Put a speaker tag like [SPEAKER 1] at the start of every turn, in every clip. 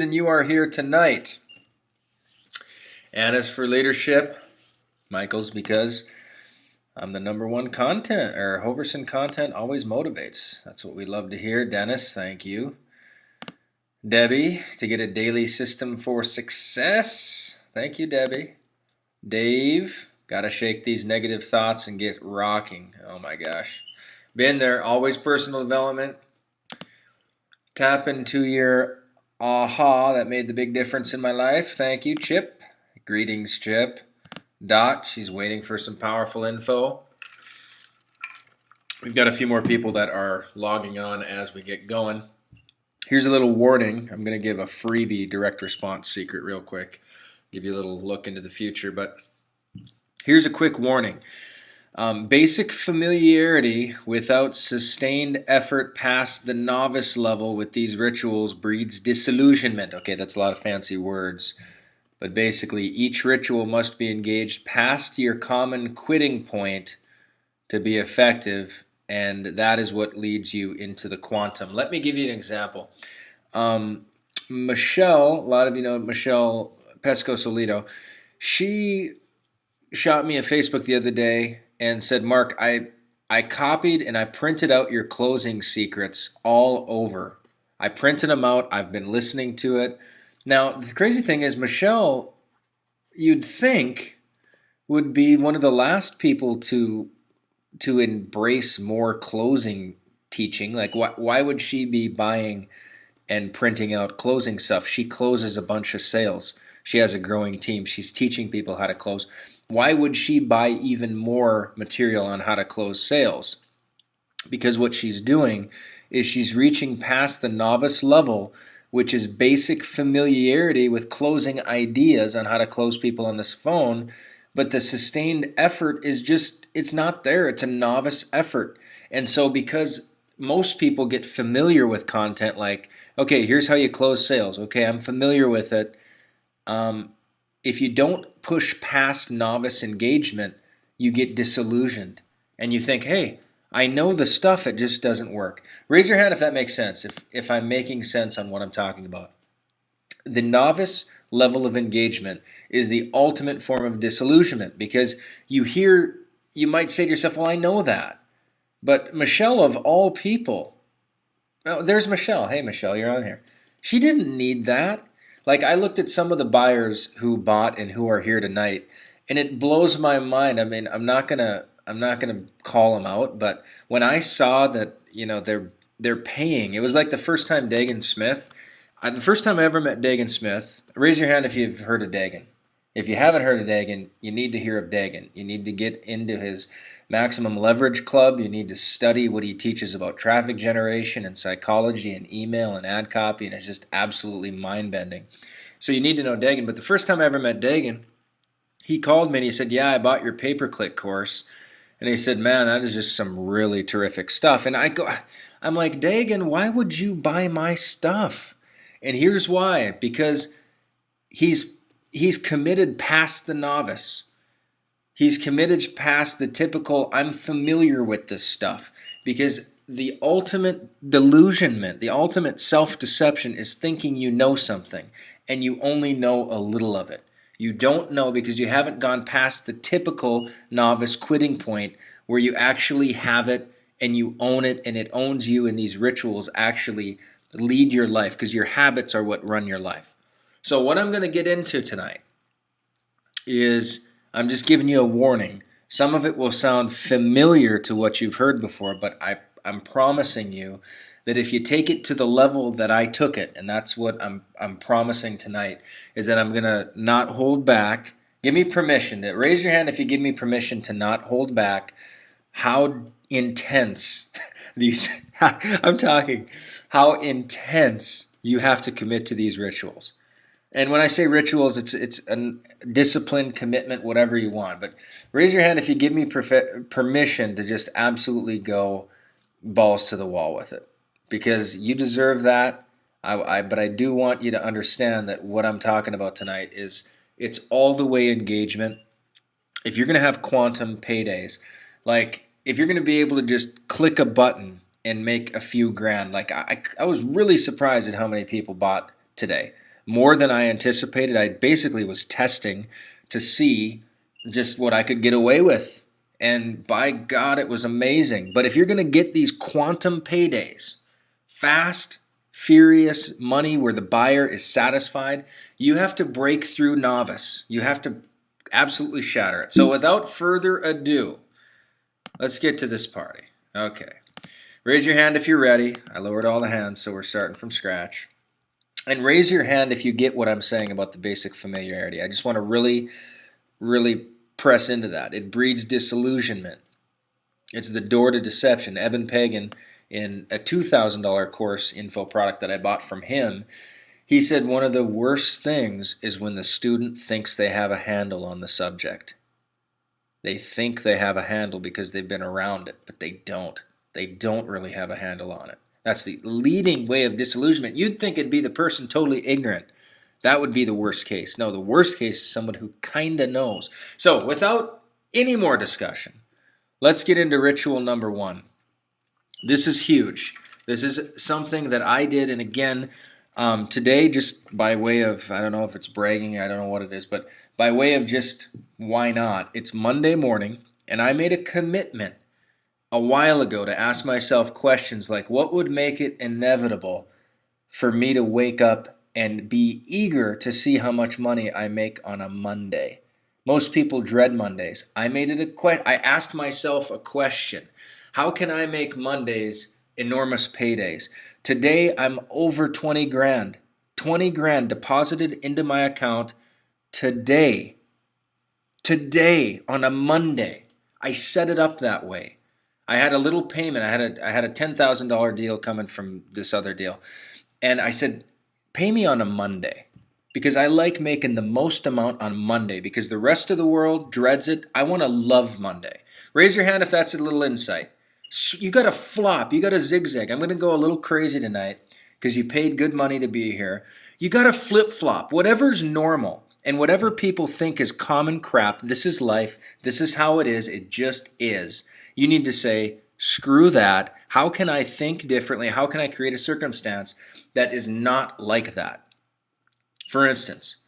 [SPEAKER 1] reason you are here tonight. Anna's for leadership. Michael's because I'm the #1 content, or Hoverson content always motivates. That's what we love to hear. Dennis, thank you. Debbie, to get a daily system for success. Thank you, Debbie. Dave, gotta shake these negative thoughts and get rocking. Oh my gosh. Been there, always personal development. Tap into your aha that made the big difference in my life. Thank you, Chip. Greetings, Chip. Dot, she's waiting for some powerful info. We've got a few more people that are logging on as we get going. Here's a little warning. I'm going to give a freebie direct response secret real quick. Give you a little look into the future, but here's a quick warning. Basic familiarity without sustained effort past the novice level with these rituals breeds disillusionment. Okay, that's a lot of fancy words. But basically, each ritual must be engaged past your common quitting point to be effective, and that is what leads you into the quantum. Let me give you an example. Michelle, a lot of you know Michelle Pesco-Solido, she shot me a Facebook the other day and said, Mark, I copied and I printed out your closing secrets all over. I printed them out. I've been listening to it. Now, the crazy thing is, Michelle, you'd think, would be one of the last people to embrace more closing teaching. Like, why would she be buying and printing out closing stuff? She closes a bunch of sales. She has a growing team. She's teaching people how to close. Why would she buy even more material on how to close sales? Because what she's doing is she's reaching past the novice level, which is basic familiarity with closing ideas on how to close people on this phone. But the sustained effort is just, it's not there. It's a novice effort. And so because most people get familiar with content like, okay, here's how you close sales. Okay, I'm familiar with it. If you don't push past novice engagement, you get disillusioned. And you think, hey, I know the stuff, it just doesn't work. Raise your hand if that makes sense, if I'm making sense on what I'm talking about. The novice level of engagement is the ultimate form of disillusionment, because you might say to yourself, well, I know that. But Michelle, of all people, oh, there's Michelle. Hey, Michelle, you're on here. She didn't need that. Like, I looked at some of the buyers who bought and who are here tonight, and it blows my mind. I mean, I'm not gonna call them out, but when I saw that, they're paying, it was like the first time Dagan Smith. The first time I ever met Dagan Smith. Raise your hand if you've heard of Dagan. If you haven't heard of Dagan, you need to hear of Dagan. You need to get into his Maximum Leverage Club. You need to study what he teaches about traffic generation and psychology and email and ad copy, and it's just absolutely mind-bending. So you need to know Dagan. But the first time I ever met Dagan, he called me and he said, yeah, I bought your pay-per-click course. And he said, man, that is just some really terrific stuff. And I'm like, Dagan, why would you buy my stuff? And here's why. Because he's committed past the novice. He's committed past the typical, I'm familiar with this stuff. Because the ultimate delusionment, the ultimate self-deception is thinking you know something and you only know a little of it. You don't know because you haven't gone past the typical novice quitting point where you actually have it and you own it and it owns you, and these rituals actually lead your life because your habits are what run your life. So what I'm going to get into tonight is, I'm just giving you a warning. Some of it will sound familiar to what you've heard before, but I'm promising you that if you take it to the level that I took it, and that's what I'm promising tonight, is that I'm going to not hold back. Give me permission. Raise your hand if you give me permission to not hold back how intense how intense you have to commit to these rituals. And when I say rituals, it's a discipline, commitment, whatever you want. But raise your hand if you give me permission to just absolutely go balls to the wall with it. Because you deserve that. But I do want you to understand that what I'm talking about tonight is, it's all the way engagement. If you're going to have quantum paydays, like if you're going to be able to just click a button and make a few grand, like I was really surprised at how many people bought today. more than I anticipated. I basically was testing to see just what I could get away with. And by God, it was amazing. But if you're going to get these quantum paydays, fast, furious money where the buyer is satisfied, you have to break through novice. You have to absolutely shatter it. So without further ado, let's get to this party. Okay. Raise your hand if you're ready. I lowered all the hands, so we're starting from scratch. And raise your hand if you get what I'm saying about the basic familiarity. I just want to really, really press into that. It breeds disillusionment. It's the door to deception. Eben Pagan, in a $2,000 course info product that I bought from him, he said one of the worst things is when the student thinks they have a handle on the subject. They think they have a handle because they've been around it, but they don't. They don't really have a handle on it. That's the leading way of disillusionment. You'd think it'd be the person totally ignorant. That would be the worst case. No, the worst case is someone who kind of knows. So without any more discussion, let's get into ritual number 1. This is huge. This is something that I did, and again, today, just by way of, I don't know if it's bragging, I don't know what it is, but by way of just why not, it's Monday morning, and I made a commitment a while ago to ask myself questions like, what would make it inevitable for me to wake up and be eager to see how much money I make on a Monday? Most people dread Mondays. I asked myself a question. How can I make Mondays enormous paydays? Today, I'm over 20 grand. 20 grand deposited into my account today. Today, on a Monday. I set it up that way. I had a little payment. I had a $10,000 deal coming from this other deal. And I said, pay me on a Monday. Because I like making the most amount on Monday. Because the rest of the world dreads it. I want to love Monday. Raise your hand if that's a little insight. You got to flop. You got to zigzag. I'm going to go a little crazy tonight because you paid good money to be here. You got to flip-flop. Whatever's normal and whatever people think is common crap, this is life. This is how it is. It just is. You need to say, screw that. How can I think differently? How can I create a circumstance that is not like that? For instance,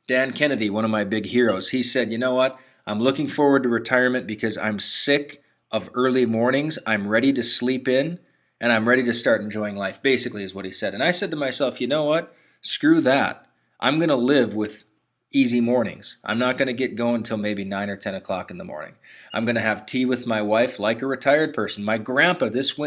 [SPEAKER 1] Dan Kennedy, one of my big heroes, he said, you know what? I'm looking forward to retirement because I'm sick of early mornings. I'm ready to sleep in, and I'm ready to start enjoying life, basically is what he said. And I said to myself, you know what? Screw that. I'm going to live with easy mornings. I'm not going to get going until maybe 9 or 10 o'clock in the morning. I'm going to have tea with my wife like a retired person. My grandpa this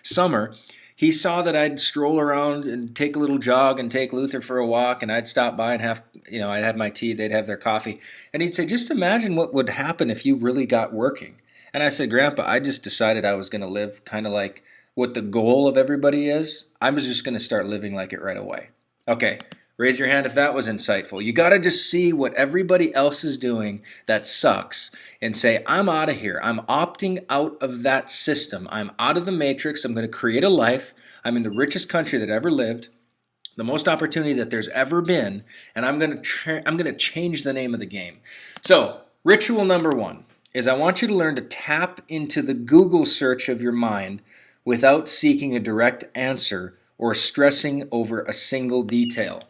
[SPEAKER 1] summer, he saw that I'd stroll around and take a little jog and take Luther for a walk, and I'd stop by and I'd have my tea, they'd have their coffee. And he'd say, just imagine what would happen if you really got working. And I said, Grandpa, I just decided I was going to live kind of like what the goal of everybody is. I was just going to start living like it right away. Okay. Raise your hand if that was insightful. You got to just see what everybody else is doing that sucks and say, I'm out of here. I'm opting out of that system. I'm out of the matrix. I'm going to create a life. I'm in the richest country that ever lived, the most opportunity that there's ever been, and I'm going to change the name of the game. So, ritual number 1 is I want you to learn to tap into the Google search of your mind without seeking a direct answer or stressing over a single detail.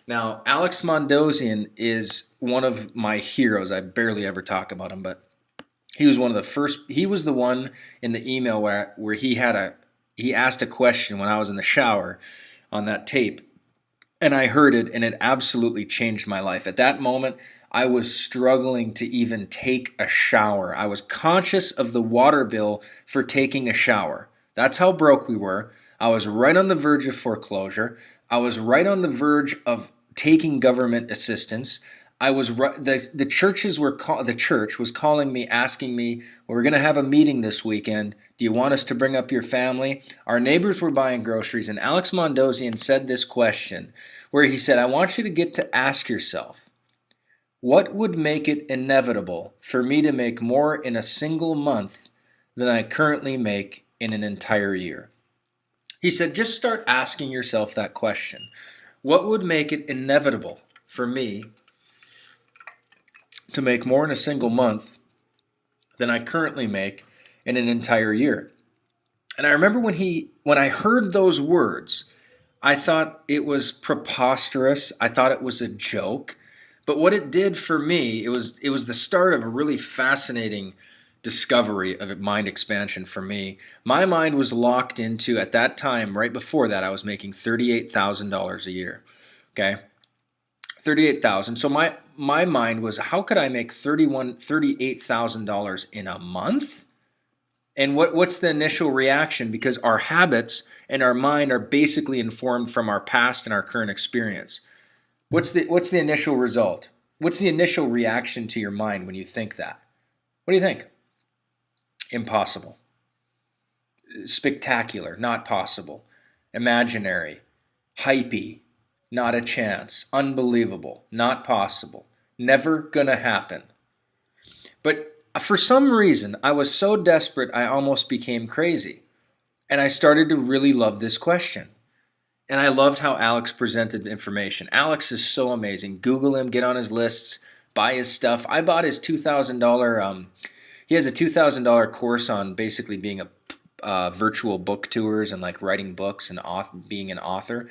[SPEAKER 1] Now, Alex Mondosian is one of my heroes. I barely ever talk about him, but he was one of the first. He was the one in the email where he asked a question when I was in the shower on that tape, and I heard it, and it absolutely changed my life. At that moment, I was struggling to even take a shower. I was conscious of the water bill for taking a shower. That's how broke we were. I was right on the verge of foreclosure. I was right on the verge of taking government assistance. I was the church was calling me, asking me, we're going to have a meeting this weekend. Do you want us to bring up your family? Our neighbors were buying groceries, and Alex Mondosian said this question, where he said, I want you to get to ask yourself, what would make it inevitable for me to make more in a single month than I currently make in an entire year? He said, just start asking yourself that question. What would make it inevitable for me to make more in a single month than I currently make in an entire year? And I remember when I heard those words, I thought it was preposterous. I thought it was a joke. But what it did for me, it was the start of a really fascinating discovery of mind expansion for me. My mind was locked into, at that time, right before that, I was making $38,000 a year. Okay? 38,000. So my mind was, how could I make $38,000 in a month? And what's the initial reaction? Because our habits and our mind are basically informed from our past and our current experience. What's the initial result? What's the initial reaction to your mind when you think that? What do you think? Impossible. Spectacular, not possible. Imaginary. Hypey, not a chance. Unbelievable, not possible. Never gonna happen. But for some reason, I was so desperate I almost became crazy. And I started to really love this question. And I loved how Alex presented the information. Alex is so amazing. Google him, get on his lists, buy his stuff. I bought his $2,000, he has a $2,000 course on basically being a virtual book tours and like writing books and being an author.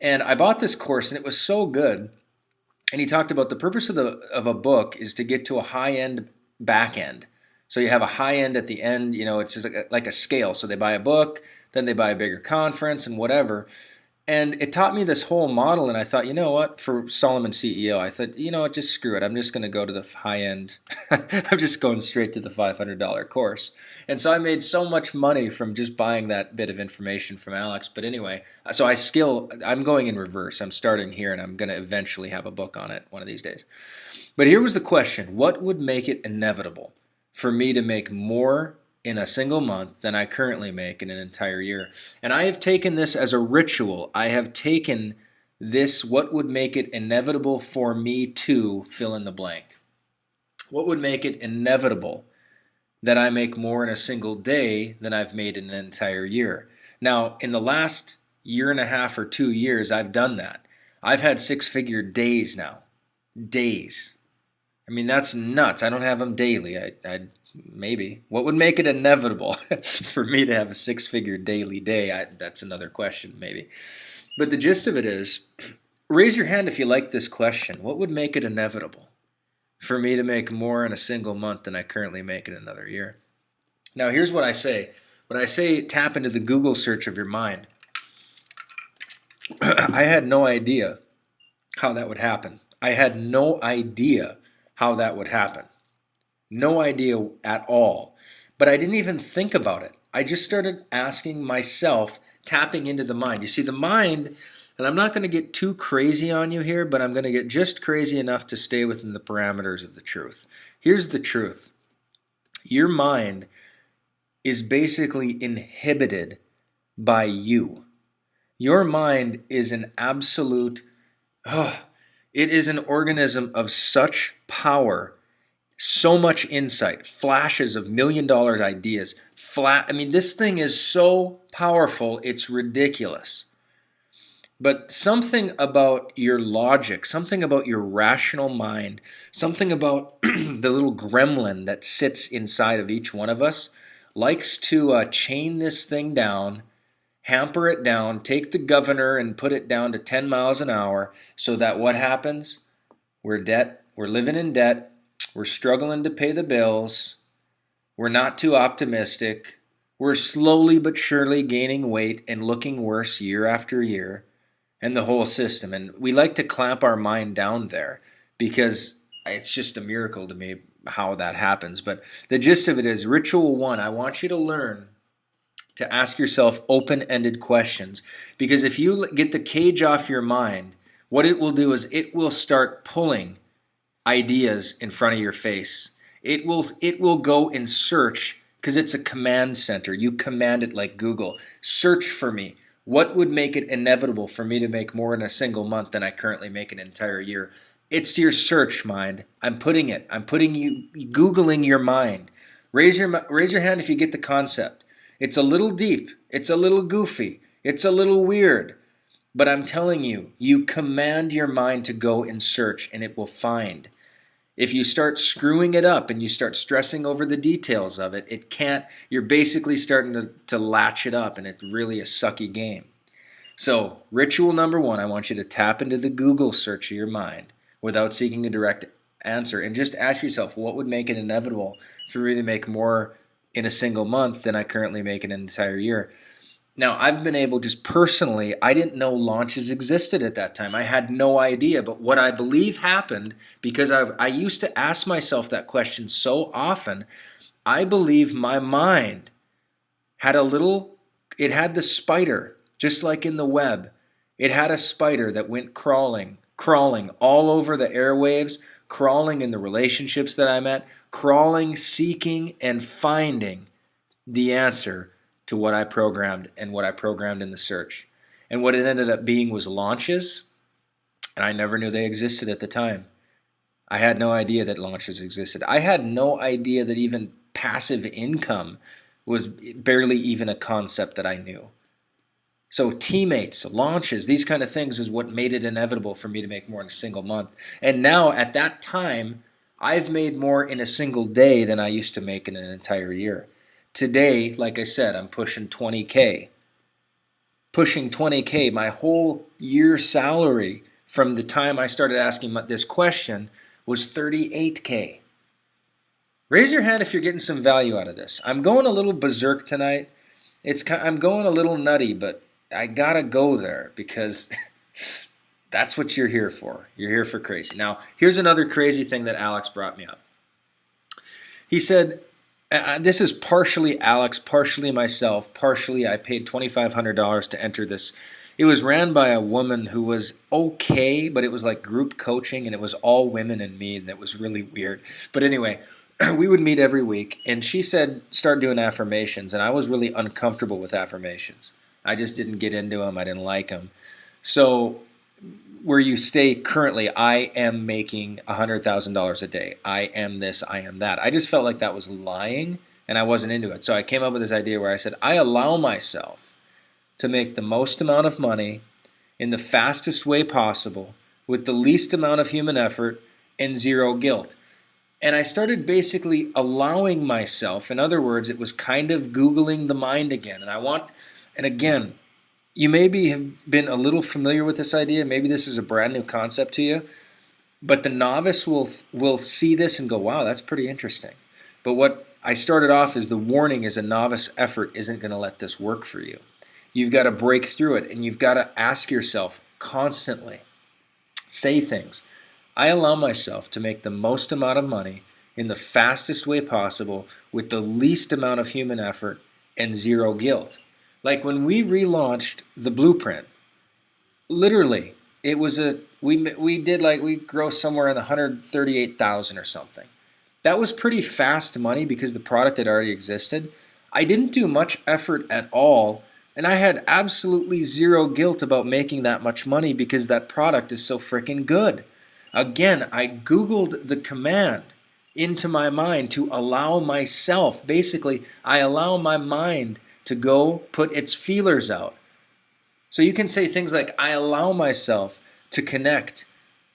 [SPEAKER 1] And I bought this course and it was so good. And he talked about the purpose of a book is to get to a high-end back end. So you have a high end at the end, it's just like a scale. So they buy a book, then they buy a bigger conference and whatever. And it taught me this whole model, and I thought, you know what, for Solomon CEO, I thought, you know what, just screw it. I'm just going to go to the high end. I'm just going straight to the $500 course. And so I made so much money from just buying that bit of information from Alex. But anyway, so I'm going in reverse. I'm starting here, and I'm going to eventually have a book on it one of these days. But here was the question: what would make it inevitable for me to make more in a single month than I currently make in an entire year? And I have taken this as a ritual. I have taken this, what would make it inevitable for me to fill in the blank? What would make it inevitable that I make more in a single day than I've made in an entire year? Now, in the last year and a half or 2 years, I've done that. I've had six-figure days now. Days. I mean, that's nuts. I don't have them daily. Maybe. What would make it inevitable for me to have a six-figure daily day? That's another question, maybe. But the gist of it is, raise your hand if you like this question. What would make it inevitable for me to make more in a single month than I currently make in another year? Now, here's what I say. When I say tap into the Google search of your mind, I had no idea how that would happen. I had no idea how that would happen. No idea at all. But I didn't even think about it. I just started asking myself, tapping into the mind. You see, the mind, and I'm not going to get too crazy on you here, but I'm going to get just crazy enough to stay within the parameters of the truth. Here's the truth. Your mind is basically inhibited by you. Your mind is an absolute, it is an organism of such power, so much insight, flashes of $1,000,000 ideas. This thing is so powerful, it's ridiculous. But something about your logic, something about your rational mind, something about the little gremlin that sits inside of each one of us likes to chain this thing down, hamper it down, take the governor and put it down to 10 miles an hour so that what happens? We're living in debt. We're struggling to pay the bills. We're not too optimistic. We're slowly but surely gaining weight and looking worse year after year, and the whole system. And we like to clamp our mind down there because it's just a miracle to me how that happens. But the gist of it is, ritual 1, I want you to learn to ask yourself open-ended questions. Because if you get the cage off your mind, what it will do is it will start pulling ideas in front of your face. It will go and search, because it's a command center. You command it like Google. Search for me. What would make it inevitable for me to make more in a single month than I currently make an entire year? It's your search mind. I'm putting you Googling your mind. Raise your hand if you get the concept. It's a little deep. It's a little goofy. It's a little weird. But I'm telling you, you command your mind to go and search, and it will find. If you start screwing it up and you start stressing over the details of it, you're basically starting to latch it up, and it's really a sucky game. So, ritual number one, I want you to tap into the Google search of your mind without seeking a direct answer and just ask yourself, what would make it inevitable for me to make more in a single month than I currently make in an entire year? Now, I've been able, just personally, I didn't know launches existed at that time. I had no idea. But what I believe happened, because I used to ask myself that question so often, I believe my mind had it had the spider, just like in the web. It had a spider that went crawling all over the airwaves, crawling in the relationships that I met, crawling, seeking, and finding the answer to what I programmed and what I programmed in the search. And what it ended up being was launches, and I never knew they existed at the time. I had no idea that launches existed. I had no idea that even passive income was barely even a concept that I knew. So teammates, launches, these kind of things is what made it inevitable for me to make more in a single month. And now at that time, I've made more in a single day than I used to make in an entire year. Today, like I said, I'm pushing 20K. Pushing 20K, my whole year salary from the time I started asking this question was 38K. Raise your hand if you're getting some value out of this. I'm going a little berserk tonight. I'm going a little nutty, but I gotta go there because that's what you're here for. You're here for crazy. Now, here's another crazy thing that Alex brought me up. He said, this is partially Alex, partially myself, partially I paid $2,500 to enter this. It was ran by a woman who was okay, but it was like group coaching, and it was all women and me, and that was really weird. But anyway, we would meet every week, and she said, start doing affirmations, and I was really uncomfortable with affirmations. I just didn't get into them. I didn't like them. So where you stay currently, I am making $100,000 a day. I am this, I am that. I just felt like that was lying, and I wasn't into it. So I came up with this idea where I said, I allow myself to make the most amount of money in the fastest way possible with the least amount of human effort and zero guilt. And I started basically allowing myself, in other words, it was kind of Googling the mind again. And again, you maybe have been a little familiar with this idea. Maybe this is a brand new concept to you. But the novice will see this and go, wow, that's pretty interesting. But what I started off is the warning is a novice effort isn't going to let this work for you. You've got to break through it, and you've got to ask yourself constantly, say things. I allow myself to make the most amount of money in the fastest way possible with the least amount of human effort and zero guilt. Like when we relaunched the blueprint, literally, it was we grossed somewhere in the 138,000 or something. That was pretty fast money because the product had already existed. I didn't do much effort at all, and I had absolutely zero guilt about making that much money because that product is so freaking good. Again, I Googled the command into my mind to allow myself, basically, I allow my mind to go put its feelers out. So you can say things like, I allow myself to connect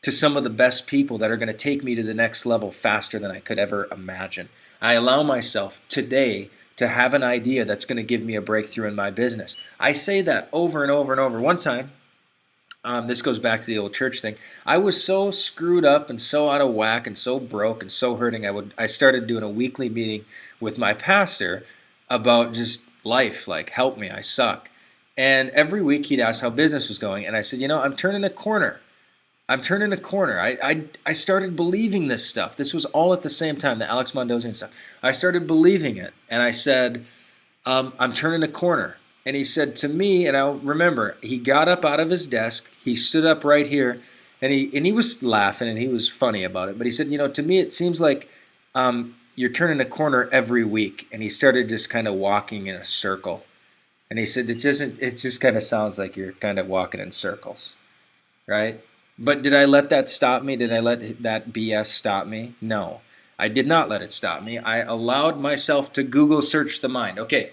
[SPEAKER 1] to some of the best people that are going to take me to the next level faster than I could ever imagine. I allow myself today to have an idea that's going to give me a breakthrough in my business. I say that over and over and over. One time, this goes back to the old church thing. I was so screwed up and so out of whack and so broke and so hurting. I started doing a weekly meeting with my pastor about just life, like help me, I suck. And every week he'd ask how business was going, and I said, I'm turning a corner. I started believing this stuff. This was all at the same time, the Alex Mondosian stuff. I started believing it, and I said, I'm turning a corner. And he said to me, and I'll remember, he got up out of his desk, he stood up right here, and he was laughing, and he was funny about it. But he said, to me it seems like you're turning a corner every week. And he started just kind of walking in a circle. And he said, it just kind of sounds like you're kind of walking in circles, right? But did I let that stop me? Did I let that BS stop me? No, I did not let it stop me. I allowed myself to Google search the mind. Okay,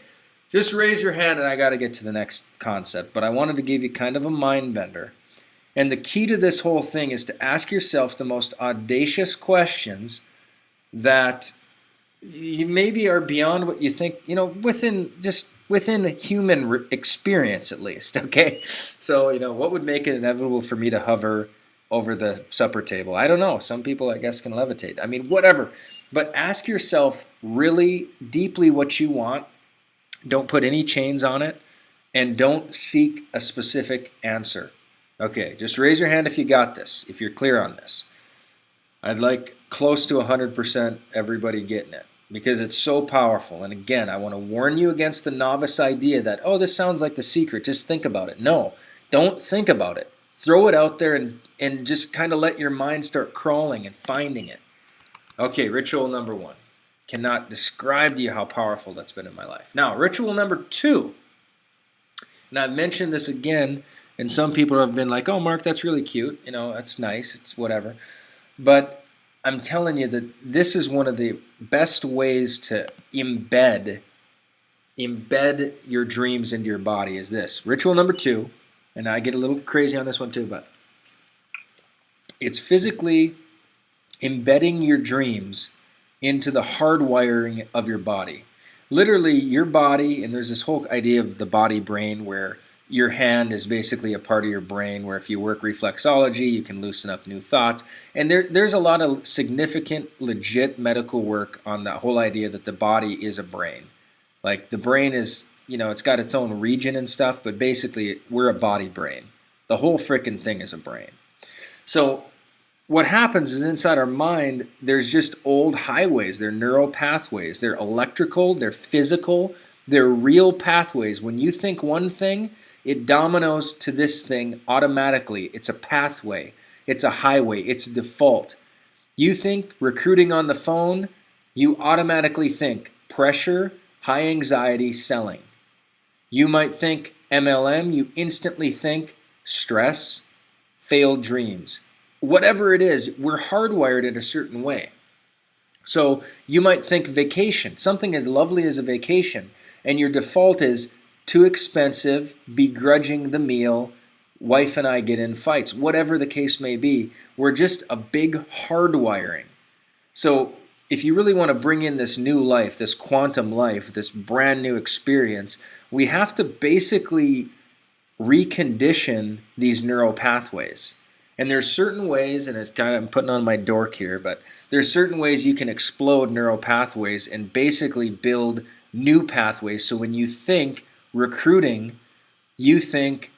[SPEAKER 1] just raise your hand and I got to get to the next concept. But I wanted to give you kind of a mind bender. And the key to this whole thing is to ask yourself the most audacious questions that you maybe are beyond what you think, within just within human experience at least, okay? So, what would make it inevitable for me to hover over the supper table? I don't know. Some people, I guess, can levitate. I mean, whatever. But ask yourself really deeply what you want. Don't put any chains on it, and don't seek a specific answer. Okay, just raise your hand if you got this, if you're clear on this. I'd like close to 100% everybody getting it, because it's so powerful. And again, I want to warn you against the novice idea that, oh, this sounds like The Secret, just think about it. No, don't think about it. Throw it out there and just kind of let your mind start crawling and finding it. Okay, ritual number 1. Cannot describe to you how powerful that's been in my life. Now, ritual number 2. And I've mentioned this again, and some people have been like, oh, Mark, that's really cute. That's nice. It's whatever. But I'm telling you that this is one of the best ways to embed your dreams into your body is this. Ritual number 2, and I get a little crazy on this one too, but it's physically embedding your dreams into the hardwiring of your body. Literally, your body, and there's this whole idea of the body-brain where your hand is basically a part of your brain where if you work reflexology, you can loosen up new thoughts. And there's a lot of significant, legit medical work on that whole idea that the body is a brain. Like the brain is, it's got its own region and stuff, but basically we're a body brain. The whole frickin' thing is a brain. So what happens is inside our mind, there's just old highways. They're neural pathways. They're electrical. They're physical. They're real pathways. When you think one thing, it dominoes to this thing automatically. It's a pathway. It's a highway. It's a default. You think recruiting on the phone, you automatically think pressure, high anxiety, selling. You might think MLM, you instantly think stress, failed dreams. Whatever it is, we're hardwired in a certain way. So you might think vacation, something as lovely as a vacation, and your default is too expensive, begrudging the meal, wife and I get in fights. Whatever the case may be, we're just a big hardwiring. So if you really want to bring in this new life, this quantum life, this brand new experience, we have to basically recondition these neural pathways. And there's certain ways, and it's kind of, I'm putting on my dork here, but there's certain ways you can explode neural pathways and basically build new pathways. So when you think recruiting, you think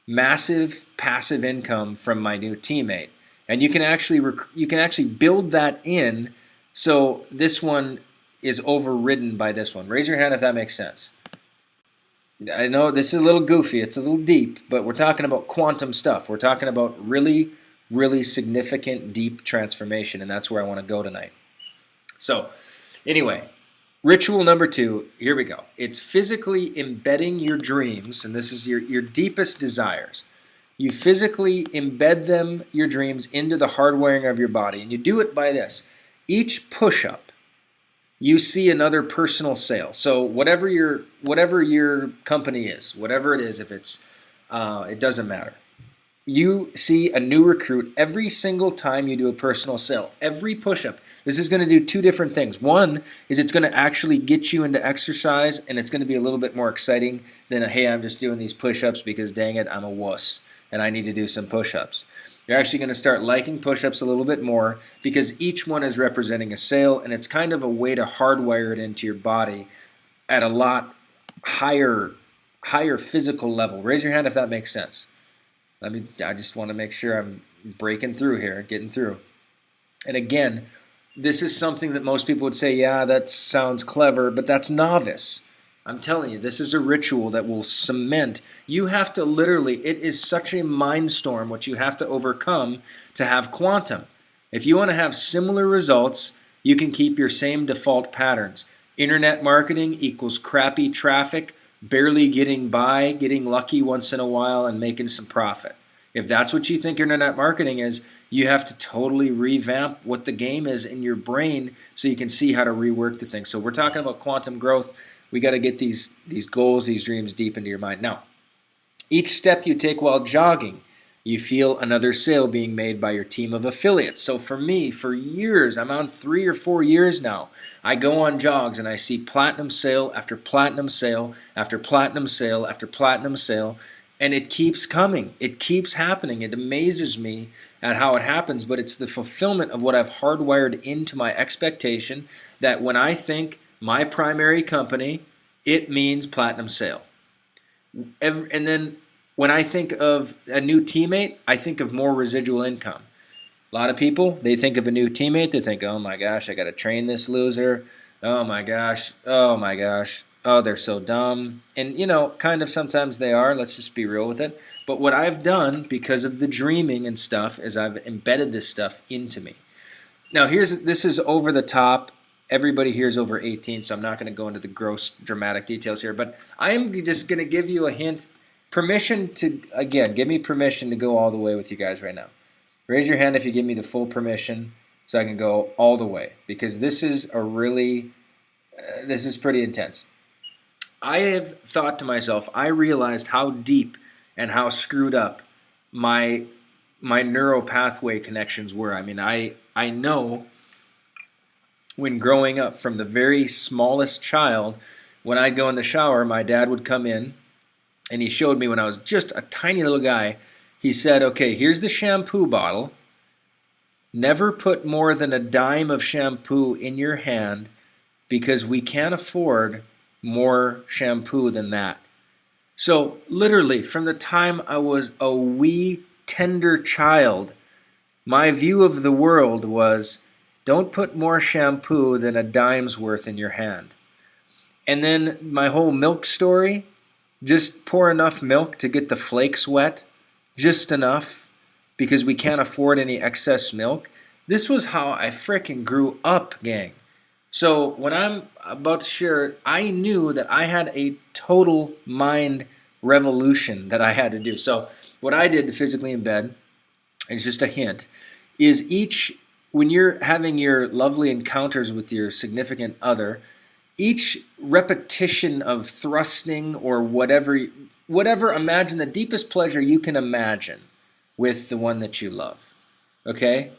[SPEAKER 1] massive passive income from my new teammate. And you can actually build that in so this one is overridden by this one. Raise your hand if that makes sense. I know this is a little goofy, it's a little deep, but we're talking about quantum stuff. We're talking about really, really significant, deep transformation, and that's where I want to go tonight. So, anyway, ritual number 2, here we go. It's physically embedding your dreams, and this is your deepest desires. You physically embed them, your dreams, into the hardwiring of your body, and you do it by this. Each push-up, you see another personal sale. So whatever your company is, whatever it is, if it's, it doesn't matter. You see a new recruit every single time you do a personal sale. Every push-up. This is going to do 2 different things. One is it's going to actually get you into exercise, and it's going to be a little bit more exciting than, hey, I'm just doing these push-ups because, dang it, I'm a wuss, and I need to do some push-ups. You're actually going to start liking push-ups a little bit more because each one is representing a sale, and it's kind of a way to hardwire it into your body at a lot higher physical level. Raise your hand if that makes sense. I just want to make sure I'm breaking through here, getting through. And again, this is something that most people would say, yeah, that sounds clever, but that's novice. I'm telling you, this is a ritual that will cement. You have to literally, it is such a mind storm what you have to overcome to have quantum. If you want to have similar results, you can keep your same default patterns. Internet marketing equals crappy traffic, barely getting by, getting lucky once in a while, and making some profit. If that's what you think internet marketing is, you have to totally revamp what the game is in your brain so you can see how to rework the thing. So we're talking about quantum growth. We got to get these goals, these dreams deep into your mind. Now, each step you take while jogging, You feel another sale being made by your team of affiliates. So for me, for years, I'm on 3 or 4 years now, I go on jogs and I see platinum sale after platinum sale after platinum sale after platinum sale, and it keeps coming. It keeps happening. It amazes me at how it happens, but it's the fulfillment of what I've hardwired into my expectation that when I think my primary company, it means platinum sale. And then when I think of a new teammate, I think of more residual income. A lot of people, they think of a new teammate, they think, oh my gosh, I got to train this loser. Oh my gosh, oh my gosh, oh, they're so dumb. And, kind of sometimes they are, let's just be real with it. But what I've done because of the dreaming and stuff is I've embedded this stuff into me. Now, this is over the top. Everybody here is over 18, so I'm not going to go into the gross dramatic details here. But I am just going to give you a hint. Give me permission to go all the way with you guys right now. Raise your hand if you give me the full permission so I can go all the way, because this is this is pretty intense. I have thought to myself, I realized how deep and how screwed up my neural pathway connections were. I mean, I know when growing up, from the very smallest child, when I'd go in the shower, my dad would come in and he showed me when I was just a tiny little guy. He said, okay, here's the shampoo bottle. Never put more than a dime of shampoo in your hand because we can't afford more shampoo than that. So literally, from the time I was a wee, tender child, my view of the world was, don't put more shampoo than a dime's worth in your hand. And then my whole milk story, just pour enough milk to get the flakes wet, just enough, because we can't afford any excess milk. This was how I frickin' grew up, gang. So when I'm about to share, I knew that I had a total mind revolution that I had to do. So what I did to physically embed, and it's just a hint, is when you're having your lovely encounters with your significant other, each repetition of thrusting or whatever, imagine the deepest pleasure you can imagine with the one that you love. Okay?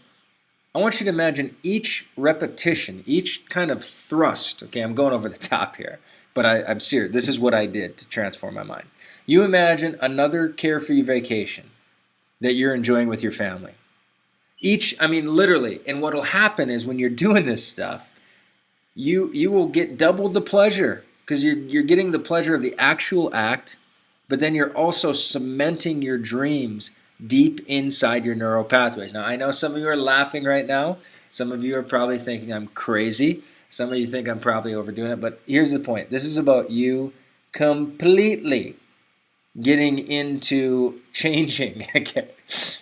[SPEAKER 1] I want you to imagine each repetition, each kind of thrust. Okay, I'm going over the top here, but I'm serious. This is what I did to transform my mind. You imagine another carefree vacation that you're enjoying with your family. Literally, and what'll happen is when you're doing this stuff, you will get double the pleasure because you're getting the pleasure of the actual act, but then you're also cementing your dreams deep inside your neural pathways. Now, I know some of you are laughing right now. Some of you are probably thinking I'm crazy. Some of you think I'm probably overdoing it, but here's the point. This is about you completely getting into changing. Okay.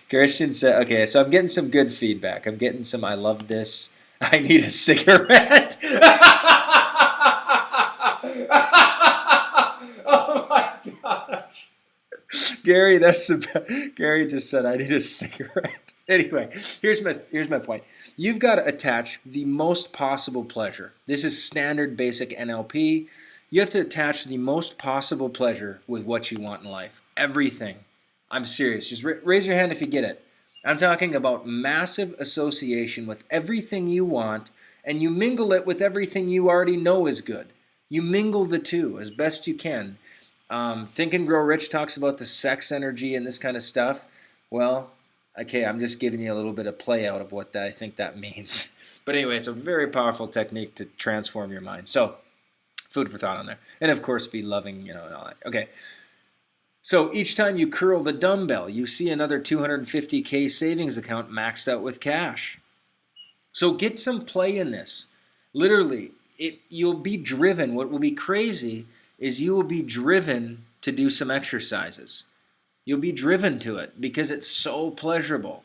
[SPEAKER 1] Christian said, okay, so I'm getting some good feedback. I'm getting some, I love this. I need a cigarette. Oh my gosh. Gary, Gary just said I need a cigarette. Anyway, here's my point. You've got to attach the most possible pleasure. This is standard basic NLP. You have to attach the most possible pleasure with what you want in life. Everything. I'm serious. Just raise your hand if you get it. I'm talking about massive association with everything you want, and you mingle it with everything you already know is good. You mingle the two as best you can. Think and Grow Rich talks about the sex energy and this kind of stuff. Well, okay, I'm just giving you a little bit of play out of what I think that means. But anyway, it's a very powerful technique to transform your mind. So, food for thought on there. And of course, be loving, and all that. Okay. So each time you curl the dumbbell, you see another 250K savings account maxed out with cash. So get some play in this. Literally, you'll be driven. What will be crazy is you will be driven to do some exercises. You'll be driven to it because it's so pleasurable.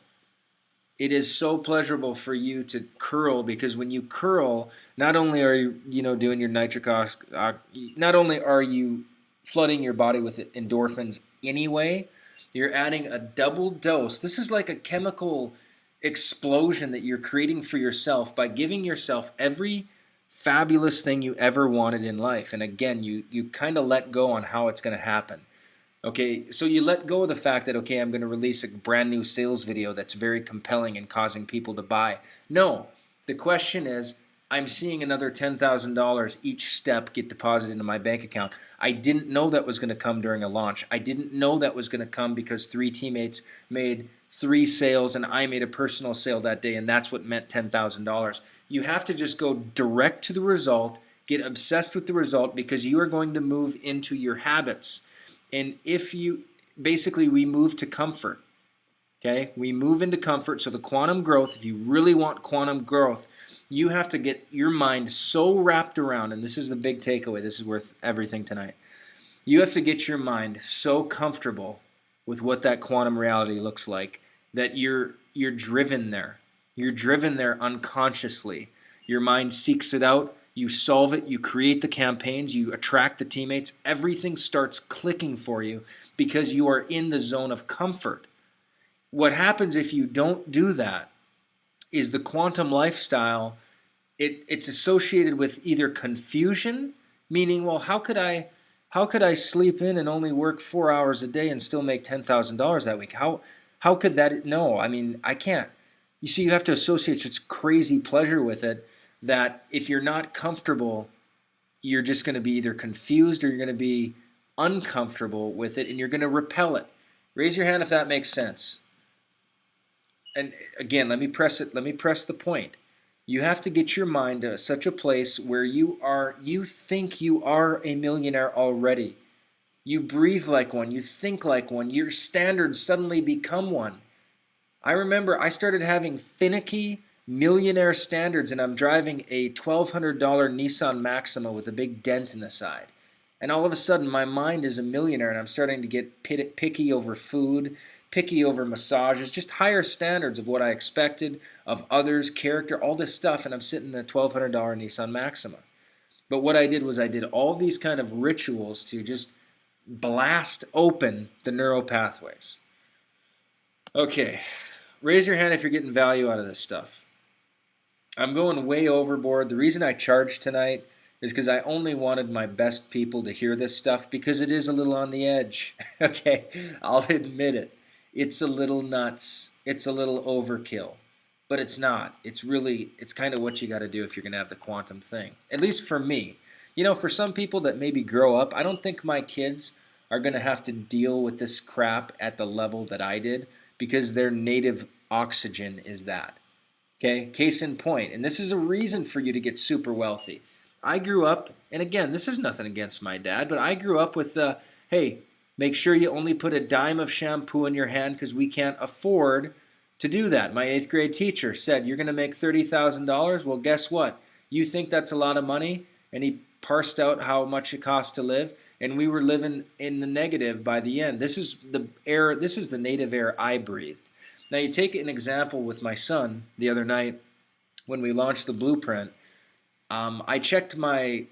[SPEAKER 1] It is so pleasurable for you to curl, because when you curl, not only are you, doing your nitric oxide, not only are you flooding your body with endorphins anyway, you're adding a double dose. This is like a chemical explosion that you're creating for yourself by giving yourself every fabulous thing you ever wanted in life. And again, you kind of let go on how it's going to happen. Okay, so you let go of the fact that, okay, I'm going to release a brand new sales video that's very compelling and causing people to buy. No, the question is, I'm seeing another $10,000 each step get deposited into my bank account. I didn't know that was going to come during a launch. I didn't know that was going to come because 3 teammates made 3 sales and I made a personal sale that day, and that's what meant $10,000. You have to just go direct to the result, get obsessed with the result, because you are going to move into your habits. And if you basically, we move to comfort. Okay, we move into comfort. So the quantum growth, if you really want quantum growth, you have to get your mind so wrapped around, and this is the big takeaway, this is worth everything tonight. You have to get your mind so comfortable with what that quantum reality looks like that you're driven there. You're driven there unconsciously. Your mind seeks it out, you solve it, you create the campaigns, you attract the teammates, everything starts clicking for you because you are in the zone of comfort. What happens if you don't do that is the quantum lifestyle, it's associated with either confusion, meaning, well, how could I sleep in and only work 4 hours a day and still make $10,000 that week? How could that? No, I mean, I can't. You see, you have to associate such crazy pleasure with it that if you're not comfortable, you're just going to be either confused or you're going to be uncomfortable with it and you're going to repel it. Raise your hand if that makes sense. And again, let me press the point. You have to get your mind to such a place where you think you are a millionaire already. You breathe like one, you think like one, your standards suddenly become one. I remember I started having finicky millionaire standards, and I'm driving a $1,200 Nissan Maxima with a big dent in the side. And all of a sudden, my mind is a millionaire, and I'm starting to get picky over food, picky over massages, just higher standards of what I expected, of others, character, all this stuff, and I'm sitting in a $1,200 Nissan Maxima. But what I did was I did all these kind of rituals to just blast open the neural pathways. Okay, raise your hand if you're getting value out of this stuff. I'm going way overboard. The reason I charged tonight is because I only wanted my best people to hear this stuff because it is a little on the edge. Okay, I'll admit it. It's a little nuts. It's a little overkill. But it's not. It's kind of what you got to do if you're going to have the quantum thing. At least for me. You know, for some people that maybe grow up, I don't think my kids are going to have to deal with this crap at the level that I did because their native oxygen is that. Okay, case in point, and this is a reason for you to get super wealthy. I grew up, and again, this is nothing against my dad, but I grew up with hey, make sure you only put a dime of shampoo in your hand because we can't afford to do that. My 8th grade teacher said, you're going to make $30,000? Well, guess what? You think that's a lot of money? And he parsed out how much it costs to live, and we were living in the negative by the end. This is the native air I breathed. Now, you take an example with my son the other night when we launched the blueprint. I checked my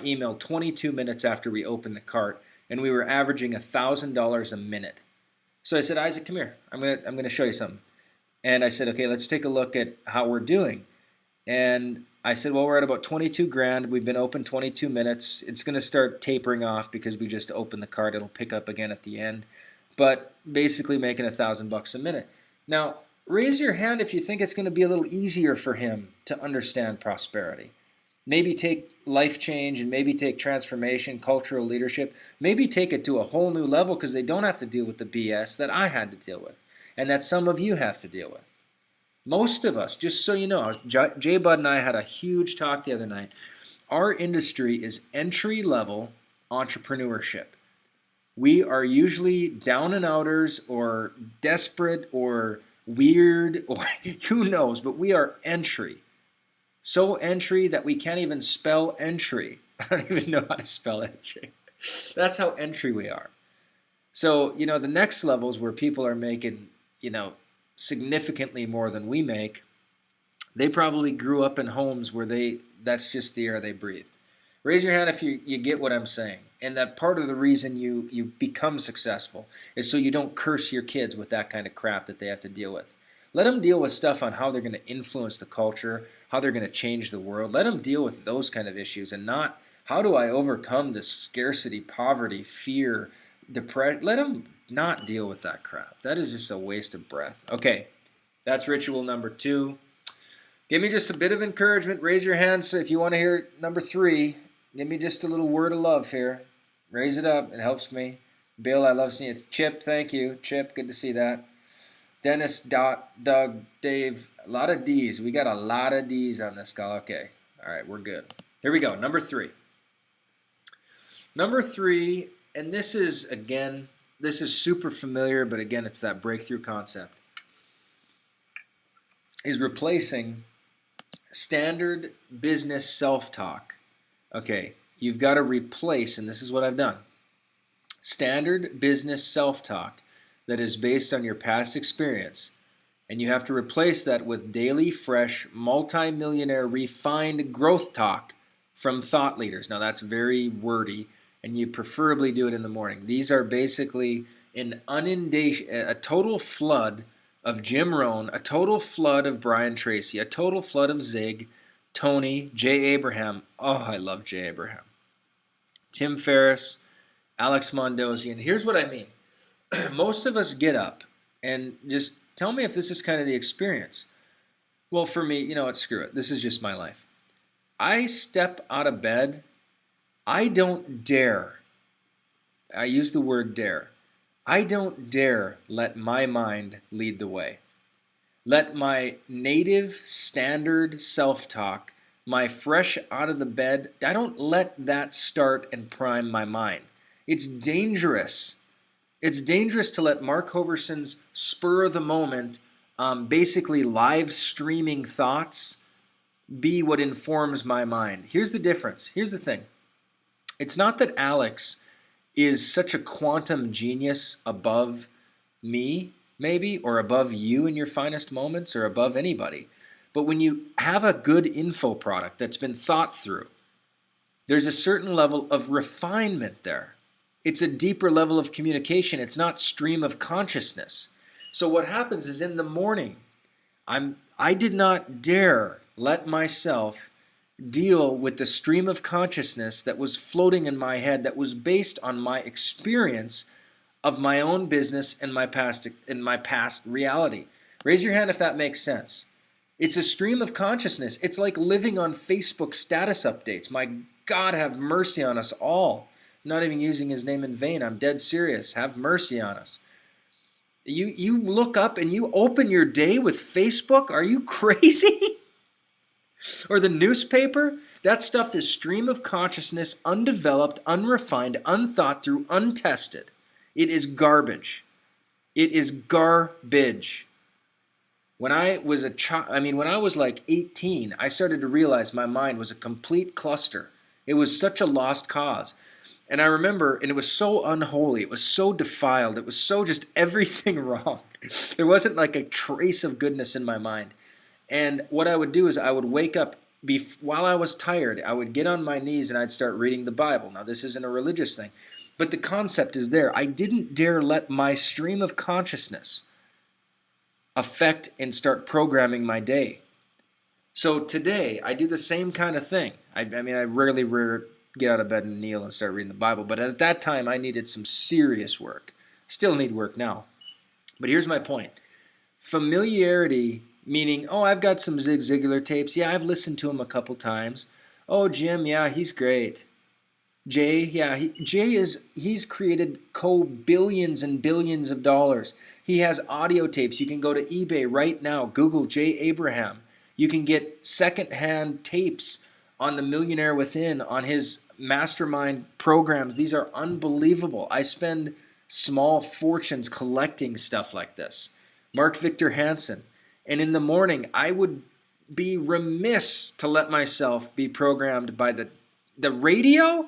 [SPEAKER 1] email 22 minutes after we opened the cart, and we were averaging $1,000 a minute. So I said, Isaac, come here. I'm gonna show you something. And I said, okay, let's take a look at how we're doing. And I said, well, we're at about 22 grand. We've been open 22 minutes. It's going to start tapering off because we just opened the cart. It'll pick up again at the end. But basically making $1,000 a minute. Now, raise your hand if you think it's going to be a little easier for him to understand prosperity. Maybe take life change and maybe take transformation, cultural leadership. Maybe take it to a whole new level because they don't have to deal with the BS that I had to deal with and that some of you have to deal with. Most of us, just so you know, Jay Bud and I had a huge talk the other night. Our industry is entry-level entrepreneurship. We are usually down and outers or desperate or weird or who knows, but we are entry. So entry that we can't even spell entry. I don't even know how to spell entry. That's how entry we are. So, you know, the next levels where people are making, you know, significantly more than we make, they probably grew up in homes where that's just the air they breathed. Raise your hand if you get what I'm saying. And that part of the reason you become successful is so you don't curse your kids with that kind of crap that they have to deal with. Let them deal with stuff on how they're going to influence the culture, how they're going to change the world. Let them deal with those kind of issues and not how do I overcome this scarcity, poverty, fear, depressed. Let them not deal with that crap. That is just a waste of breath. Okay, that's ritual number 2. Give me just a bit of encouragement. Raise your hands if you want to hear number 3. Give me just a little word of love here. Raise it up. It helps me. Bill, I love seeing it. Chip, thank you. Chip, good to see that. Dennis, Dot, Doug, Dave, a lot of D's. We got a lot of D's on this call. Okay. All right, we're good. Here we go. Number 3. Number 3, and this is, again, this is super familiar, but again, it's that breakthrough concept, is replacing standard business self-talk. Okay, you've got to replace, and this is what I've done, standard business self-talk that is based on your past experience, and you have to replace that with daily, fresh, multi-millionaire, refined growth talk from thought leaders. Now, that's very wordy, and you preferably do it in the morning. These are basically an inundation, a total flood of Jim Rohn, a total flood of Brian Tracy, a total flood of Zig, Tony, Jay Abraham. Oh, I love Jay Abraham. Tim Ferriss, Alex Mondosian. And here's what I mean. Most of us get up and just tell me if this is kind of the experience. Well, for me, you know what, screw it. This is just my life. I step out of bed. I don't dare. I use the word dare. I don't dare let my mind lead the way. Let my native standard self-talk, my fresh out of the bed, I don't let that start and prime my mind. It's dangerous. It's dangerous to let Mark Hoverson's spur of the moment, basically live streaming thoughts, be what informs my mind. Here's the difference. Here's the thing. It's not that Alex is such a quantum genius above me, maybe, or above you in your finest moments, or above anybody. But when you have a good info product that's been thought through, there's a certain level of refinement there. It's a deeper level of communication. It's not stream of consciousness. So what happens is in the morning, I did not dare let myself deal with the stream of consciousness that was floating in my head that was based on my experience of my own business and my past reality. Raise your hand if that makes sense. It's a stream of consciousness. It's like living on Facebook status updates. My God, have mercy on us all. I'm not even using his name in vain. I'm dead serious. Have mercy on us. You look up and you open your day with Facebook? Are you crazy? Or the newspaper? That stuff is stream of consciousness, undeveloped, unrefined, unthought through, untested. It is garbage. It is garbage. When I was a child, when I was like 18, I started to realize my mind was a complete cluster. It was such a lost cause. And I remember, and it was so unholy, it was so defiled, it was so just everything wrong. There wasn't like a trace of goodness in my mind. And what I would do is I would wake up, while I was tired, I would get on my knees and I'd start reading the Bible. Now, this isn't a religious thing, but the concept is there. I didn't dare let my stream of consciousness affect and start programming my day. So today, I do the same kind of thing. I rarely get out of bed and kneel and start reading the Bible, but at that time, I needed some serious work. Still need work now. But here's my point. Familiarity, meaning, oh, I've got some Zig Ziglar tapes. Yeah, I've listened to him a couple times. Oh, Jim, yeah, he's great. Jay, yeah, he's created billions and billions of dollars. He has audio tapes. You can go to eBay right now. Google Jay Abraham. You can get secondhand tapes on The Millionaire Within, on his mastermind programs. These are unbelievable. I spend small fortunes collecting stuff like this. Mark Victor Hansen. And in the morning, I would be remiss to let myself be programmed by the radio.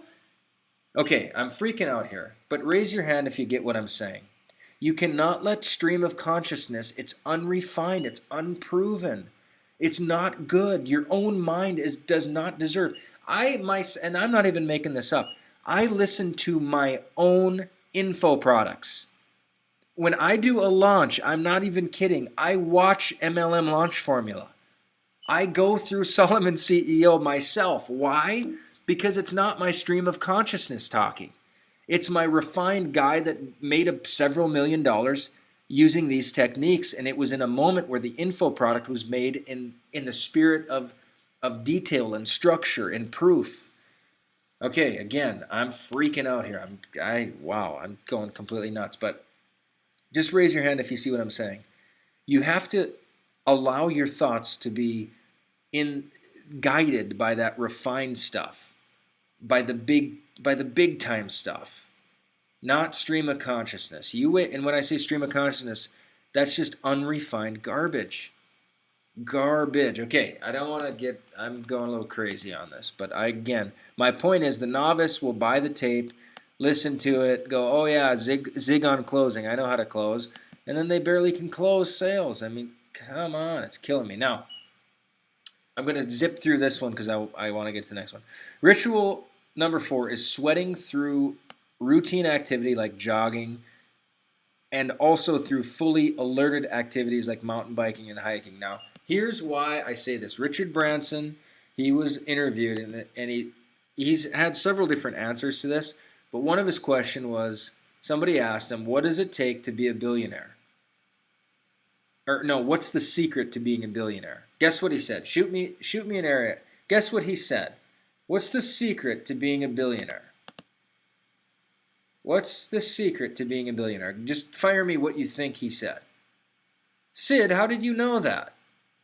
[SPEAKER 1] Okay, I'm freaking out here, but raise your hand if you get what I'm saying. You cannot let stream of consciousness, it's unrefined, it's unproven. It's not good. Your own mind does not deserve. And I'm not even making this up. I listen to my own info products. When I do a launch, I'm not even kidding. I watch MLM Launch Formula. I go through Solomon CEO myself. Why? Because it's not my stream of consciousness talking. It's my refined guy that made several $1,000,000 using these techniques, and it was in a moment where the info product was made in the spirit of detail and structure and proof. Okay, again, I'm freaking out here. Wow, I'm going completely nuts. But just raise your hand if you see what I'm saying. You have to allow your thoughts to be in guided by that refined stuff, by the big time stuff, not stream of consciousness. And when I say stream of consciousness, that's just unrefined garbage. Garbage. Okay, I don't want to get, I'm going a little crazy on this, but again, my point is the novice will buy the tape, listen to it, go, oh yeah, zig on closing, I know how to close, and then they barely can close sales. I mean, come on, it's killing me. Now, I'm going to zip through this one because I want to get to the next one. Ritual number 4 is sweating through routine activity like jogging, and also through fully alerted activities like mountain biking and hiking. Now, here's why I say this. Richard Branson, he was interviewed, and he's had several different answers to this, but one of his questions was, somebody asked him, what does it take to be a billionaire? Or no, what's the secret to being a billionaire? Guess what he said? Shoot me an area. Guess what he said? What's the secret to being a billionaire? What's the secret to being a billionaire? Just fire me what you think he said. Sid, how did you know that?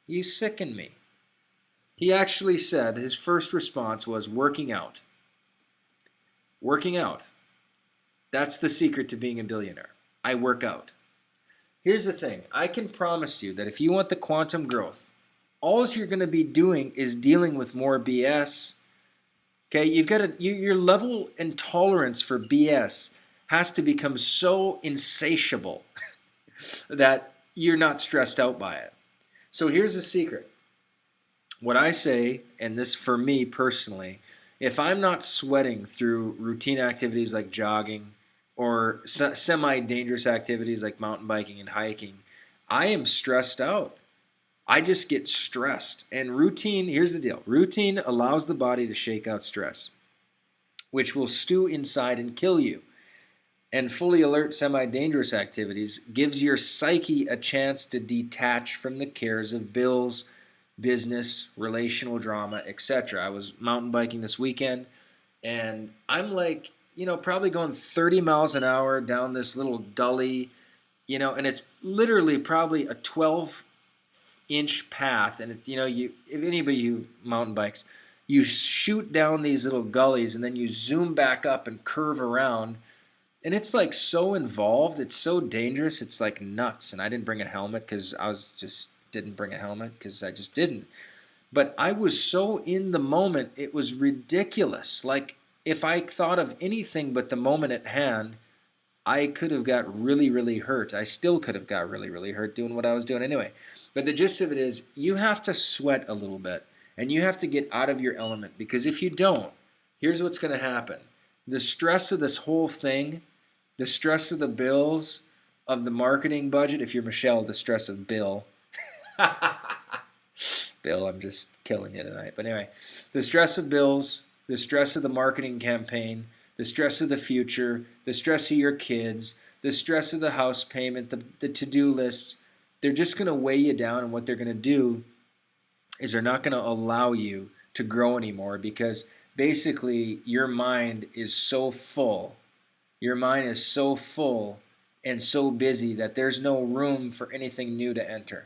[SPEAKER 1] You sicken me. He actually said his first response was working out. Working out. That's the secret to being a billionaire. I work out. Here's the thing. I can promise you that if you want the quantum growth, all you're going to be doing is dealing with more BS. Okay, you've got to, your level and tolerance for BS has to become so insatiable that you're not stressed out by it. So here's the secret. What I say, and this for me personally, if I'm not sweating through routine activities like jogging or semi-dangerous activities like mountain biking and hiking, I am stressed out. I just get stressed. And routine, here's the deal. Routine allows the body to shake out stress, which will stew inside and kill you. And fully alert semi-dangerous activities gives your psyche a chance to detach from the cares of bills, business, relational drama, etc. I was mountain biking this weekend, and I'm like, probably going 30 miles an hour down this little gully, and it's literally probably a 12-inch path, and if anybody who mountain bikes, you shoot down these little gullies and then you zoom back up and curve around, and it's like so involved, it's so dangerous, it's like nuts. And I didn't bring a helmet because I just didn't. But I was so in the moment, it was ridiculous. Like if I thought of anything but the moment at hand, I could have got really, really hurt. I still could have got really, really hurt doing what I was doing anyway. But the gist of it is you have to sweat a little bit and you have to get out of your element, because if you don't, here's what's going to happen. The stress of this whole thing, the stress of the bills, of the marketing budget, if you're Michelle, the stress of Bill. Bill, I'm just killing you tonight. But anyway, the stress of bills, the stress of the marketing campaign, the stress of the future, the stress of your kids, the stress of the house payment, the to-do lists, they're just going to weigh you down, and what they're going to do is they're not going to allow you to grow anymore, because basically your mind is so full. Your mind is so full and so busy that there's no room for anything new to enter.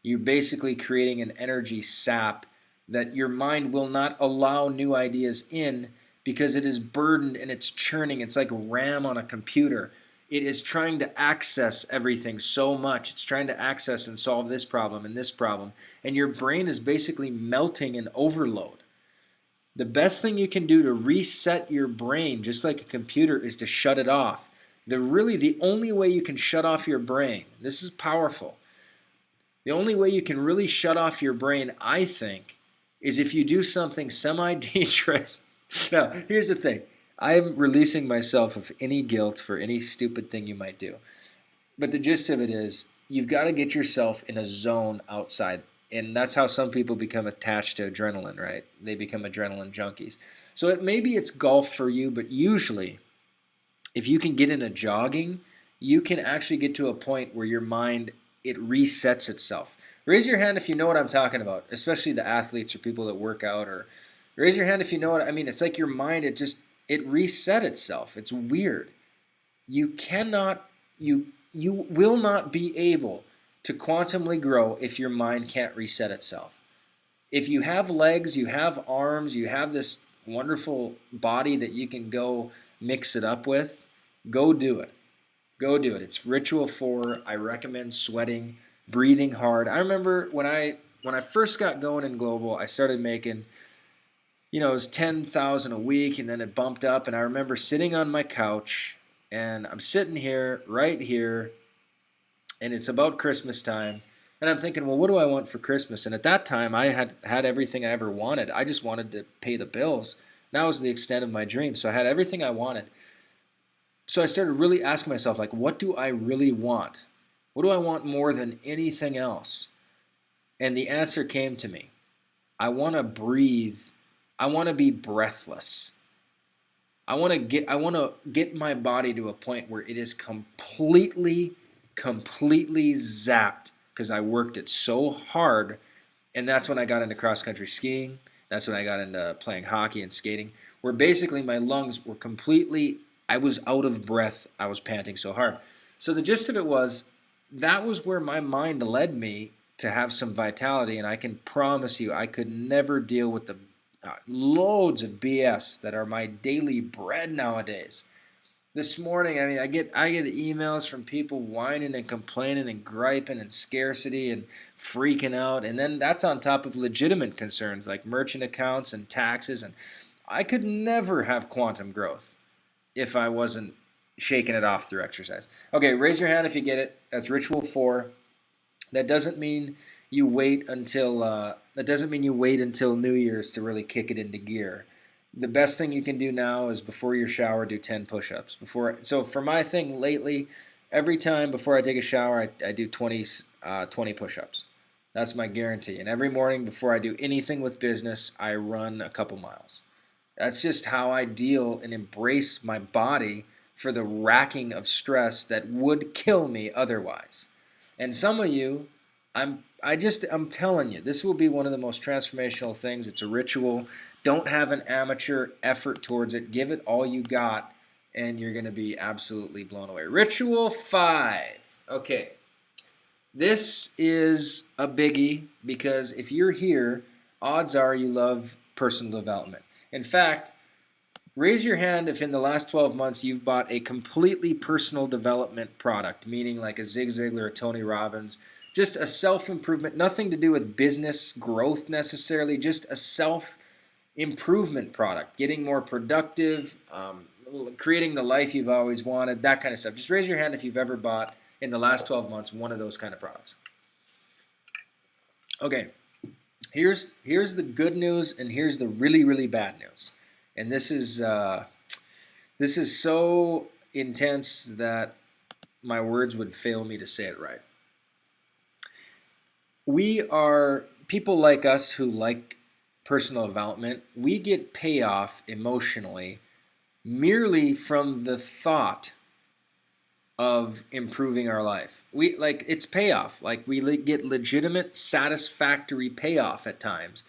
[SPEAKER 1] You're basically creating an energy sap that your mind will not allow new ideas in, because it is burdened and it's churning. It's like RAM on a computer. It is trying to access everything so much. It's trying to access and solve this problem and this problem. And your brain is basically melting in overload. The best thing you can do to reset your brain, just like a computer, is to shut it off. The only way you can shut off your brain, this is powerful. The only way you can really shut off your brain, I think, is if you do something semi-dangerous. Now, here's the thing. I'm releasing myself of any guilt for any stupid thing you might do. But the gist of it is, you've got to get yourself in a zone outside. And that's how some people become attached to adrenaline, right? They become adrenaline junkies. So maybe it's golf for you, but usually if you can get into jogging, you can actually get to a point where your mind, it resets itself. Raise your hand if you know what I'm talking about, especially the athletes or people that work out, or raise your hand if you know what I mean. It's like your mind, it reset itself. It's weird. You cannot, you will not be able to quantumly grow if your mind can't reset itself. If you have legs, you have arms, you have this wonderful body that you can go mix it up with, go do it. Go do it. It's Ritual 4. I recommend sweating, breathing hard. I remember when I first got going in global, I started making, it was 10,000 a week, and then it bumped up, and I remember sitting on my couch, and I'm sitting here, right here, and it's about Christmas time, and I'm thinking, well, what do I want for Christmas? And at that time, I had everything I ever wanted. I just wanted to pay the bills. That was the extent of my dream. So I had everything I wanted. So I started really asking myself, like, what do I really want? What do I want more than anything else? And the answer came to me. I want to breathe. I want to be breathless. I want to get my body to a point where it is completely zapped because I worked it so hard. And that's when I got into cross-country skiing. That's when I got into playing hockey and skating, where basically my lungs were completely, I was out of breath. I was panting so hard. So the gist of it was, that was where my mind led me to have some vitality. And I can promise you, I could never deal with the loads of BS that are my daily bread nowadays. This morning, I mean, I get emails from people whining and complaining and griping and scarcity and freaking out. And then that's on top of legitimate concerns like merchant accounts and taxes. And I could never have quantum growth if I wasn't shaking it off through exercise. Okay, raise your hand if you get it. That's Ritual 4. That doesn't mean you wait until New Year's to really kick it into gear. The best thing you can do now is before your shower, do 10 push-ups. So for my thing lately, every time before I take a shower, I do 20 push-ups. That's my guarantee. And every morning before I do anything with business, I run a couple miles. That's just how I deal and embrace my body for the racking of stress that would kill me otherwise. And some of you, I'm telling you, this will be one of the most transformational things. It's a ritual. Don't have an amateur effort towards it. Give it all you got, and you're going to be absolutely blown away. Ritual 5. Okay. This is a biggie because if you're here, odds are you love personal development. In fact, raise your hand if in the last 12 months you've bought a completely personal development product, meaning like a Zig Ziglar or Tony Robbins, just a self-improvement, nothing to do with business growth necessarily, just a self-improvement product, getting more productive, creating the life you've always wanted, that kind of stuff. Just raise your hand if you've ever bought in the last 12 months one of those kind of products. Okay, here's the good news and here's the really, really bad news. And this is so intense that my words would fail me to say it right. We are people like us who like personal development. We get payoff emotionally merely from the thought of improving our life. It's payoff. Like we get legitimate, satisfactory payoff at times.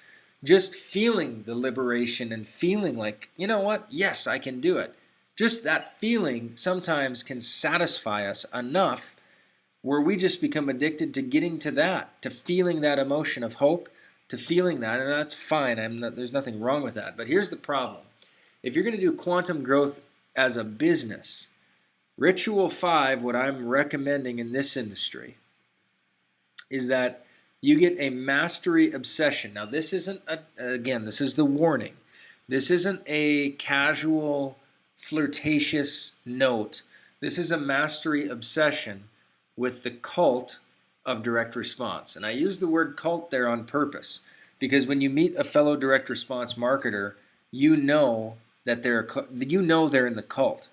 [SPEAKER 1] Just feeling the liberation and feeling like, you know what? Yes, I can do it. Just that feeling sometimes can satisfy us enough where we just become addicted to getting to that, to feeling that emotion of hope, to feeling that, and that's fine. There's nothing wrong with that. But here's the problem. If you're going to do quantum growth as a business, Ritual 5, what I'm recommending in this industry, is that you get a mastery obsession. Now, this isn't, this is the warning. This isn't a casual, flirtatious note. This is a mastery obsession with the cult of direct response. And I use the word cult there on purpose because when you meet a fellow direct response marketer, you know that they're in the cult.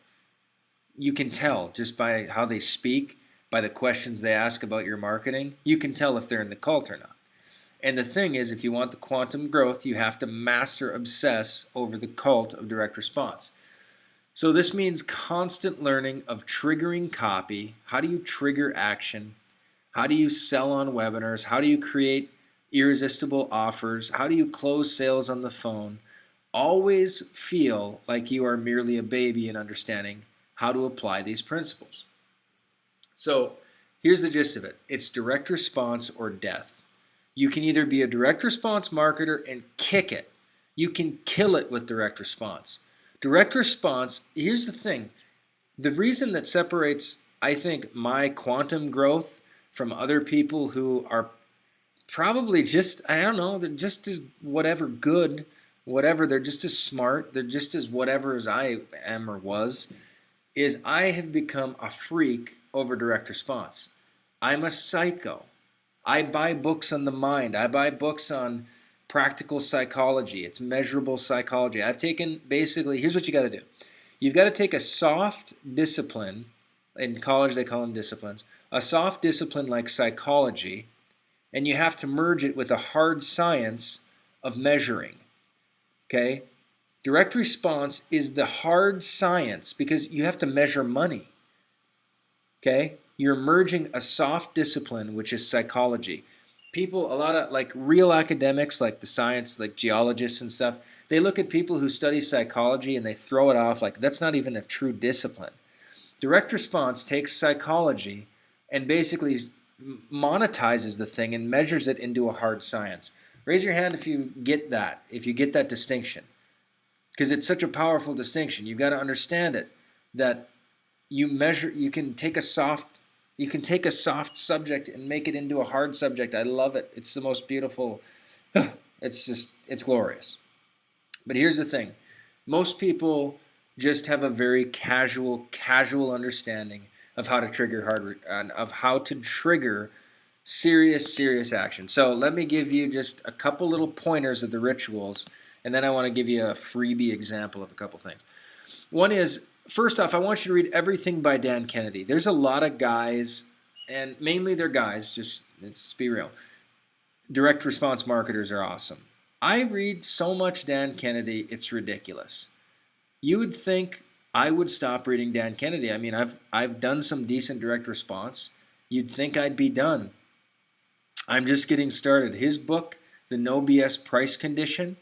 [SPEAKER 1] You can tell just by how they speak, by the questions they ask about your marketing. You can tell if they're in the cult or not. And the thing is, if you want the quantum growth, you have to obsess over the cult of direct response. So this means constant learning of triggering copy. How do you trigger action? How do you sell on webinars? How do you create irresistible offers? How do you close sales on the phone? Always feel like you are merely a baby in understanding how to apply these principles. So here's the gist of it. It's direct response or death. You can either be a direct response marketer and kick it. You can kill it with direct response. Direct response, here's the thing. The reason that separates, I think, my quantum growth from other people who are probably just, I don't know, they're just as whatever good, whatever, they're just as smart, they're just as whatever as I am or was, is I have become a freak over direct response. I'm a psycho. I buy books on the mind. I buy books on practical psychology. It's measurable psychology. I've taken basically, here's what you got to do. You've got to take a soft discipline. In college, they call them disciplines. A soft discipline like psychology, and you have to merge it with a hard science of measuring. Okay? Direct response is the hard science because you have to measure money. Okay? You're merging a soft discipline, which is psychology. People, a lot of like real academics, like the science, like geologists and stuff, they look at people who study psychology and they throw it off like that's not even a true discipline. Direct response takes psychology and basically monetizes the thing and measures it into a hard science. Raise your hand if you get that distinction. Because it's such a powerful distinction. You've got to understand it, that you can take a soft subject and make it into a hard subject. I love it. It's the most beautiful, it's glorious. But here's the thing. Most people just have a very casual understanding of how to trigger serious action. So let me give you just a couple little pointers of the rituals, and then I want to give you a freebie example of a couple things. One is, first off, I want you to read everything by Dan Kennedy. There's a lot of guys, and mainly they're guys, let's be real. Direct response marketers are awesome. I read so much Dan Kennedy, it's ridiculous. You would think I would stop reading Dan Kennedy. I mean, I've done some decent direct response. You'd think I'd be done. I'm just getting started. His book, The No BS Price Condition,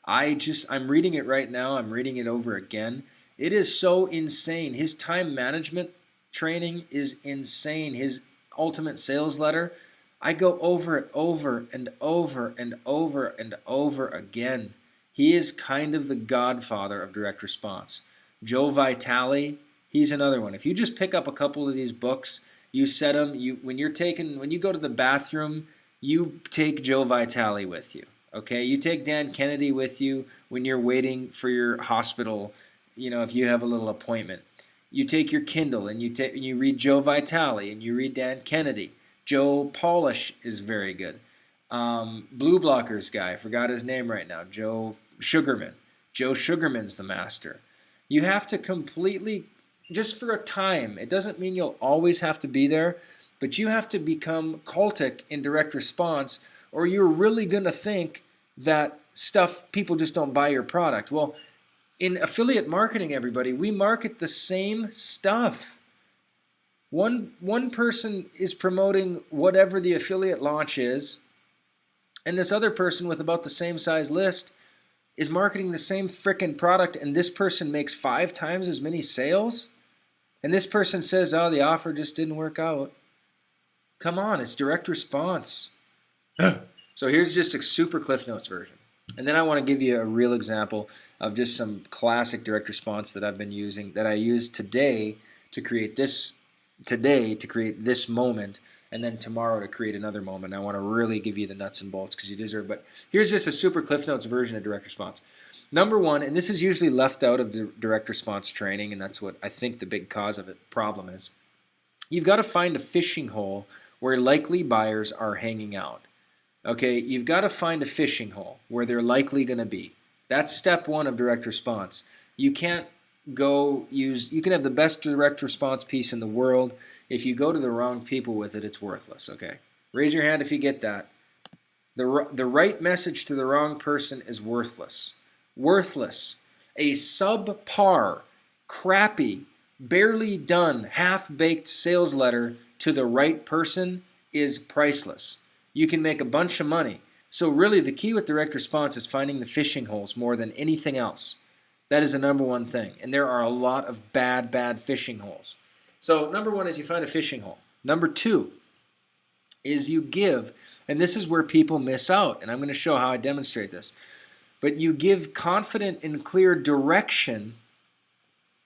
[SPEAKER 1] I'm reading it right now. I'm reading it over again. It is so insane. His time management training is insane. His ultimate sales letter, I go over it over and over and over and over again. He is kind of the godfather of direct response. Joe Vitale, he's another one. If you just pick up a couple of these books, you set them, when you go to the bathroom, you take Joe Vitale with you. Okay, you take Dan Kennedy with you when you're waiting for your hospital, if you have a little appointment. You take your Kindle and you read Joe Vitale and you read Dan Kennedy. Joe Polish is very good. Blue Blockers guy, I forgot his name right now. Joe Sugarman. Joe Sugarman's the master. You have to completely, just for a time, it doesn't mean you'll always have to be there, but you have to become cultic in direct response, or you're really going to think that people just don't buy your product. Well, in affiliate marketing, everybody, we market the same stuff. One person is promoting whatever the affiliate launch is, and this other person with about the same size list is marketing the same frickin' product, and this person makes 5 times as many sales, and this person says, oh, the offer just didn't work out. Come on, it's direct response. So here's just a super Cliff Notes version. And then I want to give you a real example of just some classic direct response that I've been using, that I used today to create this moment, and then tomorrow to create another moment. I want to really give you the nuts and bolts because you deserve it. But here's just a super Cliff Notes version of direct response. Number one, and this is usually left out of the direct response training, and that's what I think the big cause of it problem is. You've got to find a fishing hole where likely buyers are hanging out. Okay, you've got to find a fishing hole where they're likely going to be. That's step one of direct response. You can't you can have the best direct response piece in the world. If you go to the wrong people with it, it's worthless, okay? Raise your hand if you get that. The right message to the wrong person is worthless. Worthless. A subpar, crappy, barely done, half-baked sales letter to the right person is priceless. You can make a bunch of money. So really the key with direct response is finding the fishing holes more than anything else. That is the number one thing. And there are a lot of bad fishing holes. So number one is you find a fishing hole. Number two is you give, and this is where people miss out, and I'm going to show how I demonstrate this. But you give confident and clear direction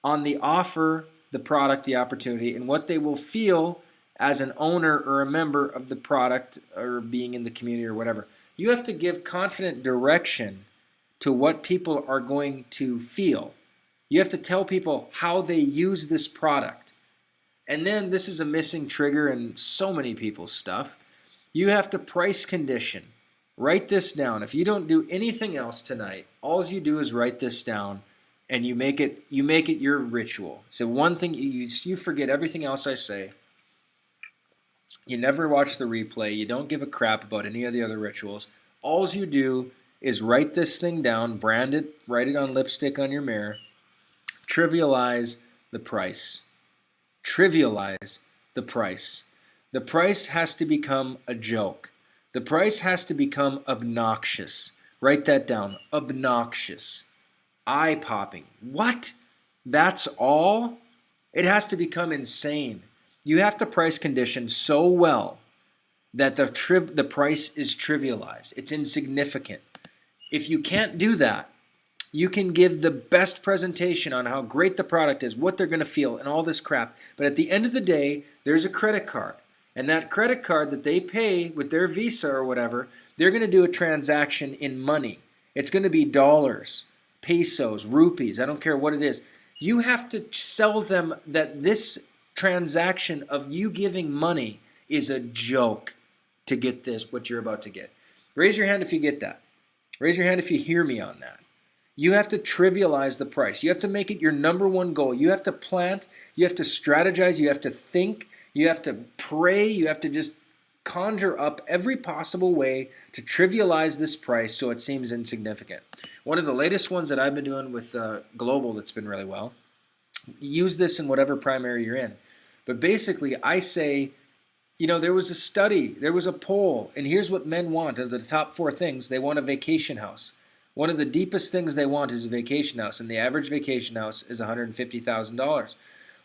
[SPEAKER 1] on the offer, the product, the opportunity, and what they will feel as an owner or a member of the product or being in the community or whatever. You have to give confident direction to what people are going to feel. You have to tell people how they use this product. And then this is a missing trigger in so many people's stuff. You have to price condition. Write this down. If you don't do anything else tonight, all you do is write this down, and you make it your ritual. So one thing, you forget everything else I say. You never watch the replay. You don't give a crap about any of the other rituals. All you do is write this thing down, brand it, write it on lipstick on your mirror, trivialize the price. Trivialize the price. The price has to become a joke. The price has to become obnoxious. Write that down. Obnoxious. Eye-popping. What? That's all? It has to become insane. You have to price condition so well that the price is trivialized. It's insignificant. If you can't do that, you can give the best presentation on how great the product is, what they're going to feel, and all this crap. But at the end of the day, there's a credit card. And that credit card that they pay with their Visa or whatever, they're going to do a transaction in money. It's going to be dollars, pesos, rupees, I don't care what it is. You have to sell them that this transaction of you giving money is a joke to get this, what you're about to get. Raise your hand if you get that. Raise your hand if you hear me on that. You have to trivialize the price. You have to make it your number one goal. You have to plant. You have to strategize. You have to think. You have to pray. You have to just conjure up every possible way to trivialize this price so it seems insignificant. One of the latest ones that I've been doing with Global that's been really well, use this in whatever primary you're in. But basically, I say, you know, there was a study, there was a poll, and here's what men want. Of the top 4 things, they want a vacation house. One of the deepest things they want is a vacation house, and the average vacation house is $150,000.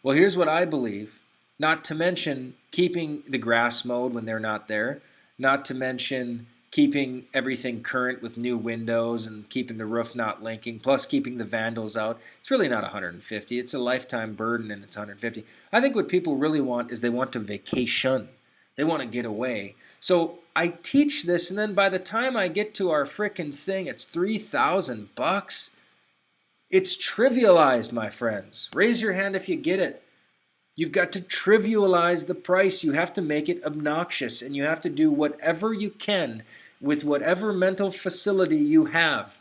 [SPEAKER 1] Well, here's what I believe, not to mention keeping the grass mowed when they're not there, not to mention keeping everything current with new windows and keeping the roof not leaking, plus keeping the vandals out. It's really not 150. It's a lifetime burden, and it's 150. I think what people really want is they want to vacation. They want to get away. So I teach this, and then by the time I get to our frickin' thing, it's $3,000. It's trivialized, my friends. Raise your hand if you get it. You've got to trivialize the price. You have to make it obnoxious, and you have to do whatever you can with whatever mental facility you have.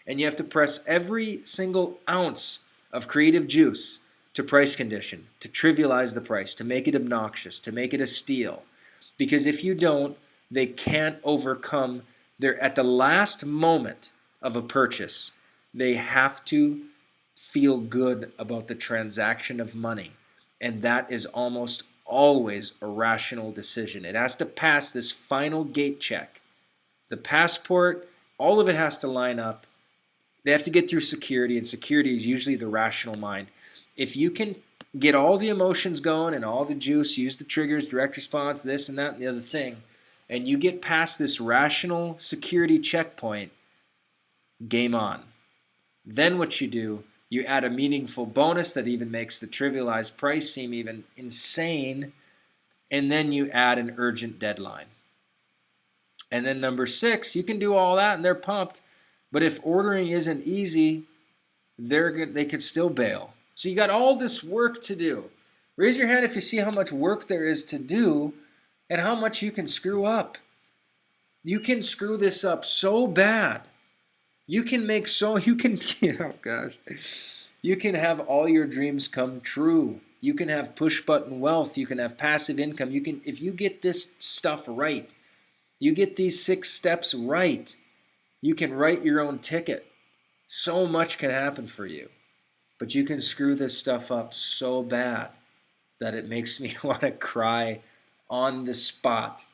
[SPEAKER 1] And you have to press every single ounce of creative juice to price condition, to trivialize the price, to make it obnoxious, to make it a steal. Because if you don't, they can't overcome at the last moment of a purchase, they have to feel good about the transaction of money. And that is almost always a rational decision. It has to pass this final gate check. The passport, all of it has to line up. They have to get through security, and security is usually the rational mind. If you can get all the emotions going and all the juice, use the triggers, direct response, this and that and the other thing, and you get past this rational security checkpoint, game on. Then what you do, you add a meaningful bonus that even makes the trivialized price seem even insane, and then you add an urgent deadline. And then number 6, you can do all that and they're pumped, but if ordering isn't easy, they could still bail. So you got all this work to do. Raise your hand if you see how much work there is to do and how much you can screw up. You can screw this up so bad. You can oh gosh. You can have all your dreams come true. You can have push button wealth. You can have passive income. If you get this stuff right, you get these 6 steps right, you can write your own ticket. So much can happen for you. but you can screw this stuff up so bad that it makes me want to cry on the spot.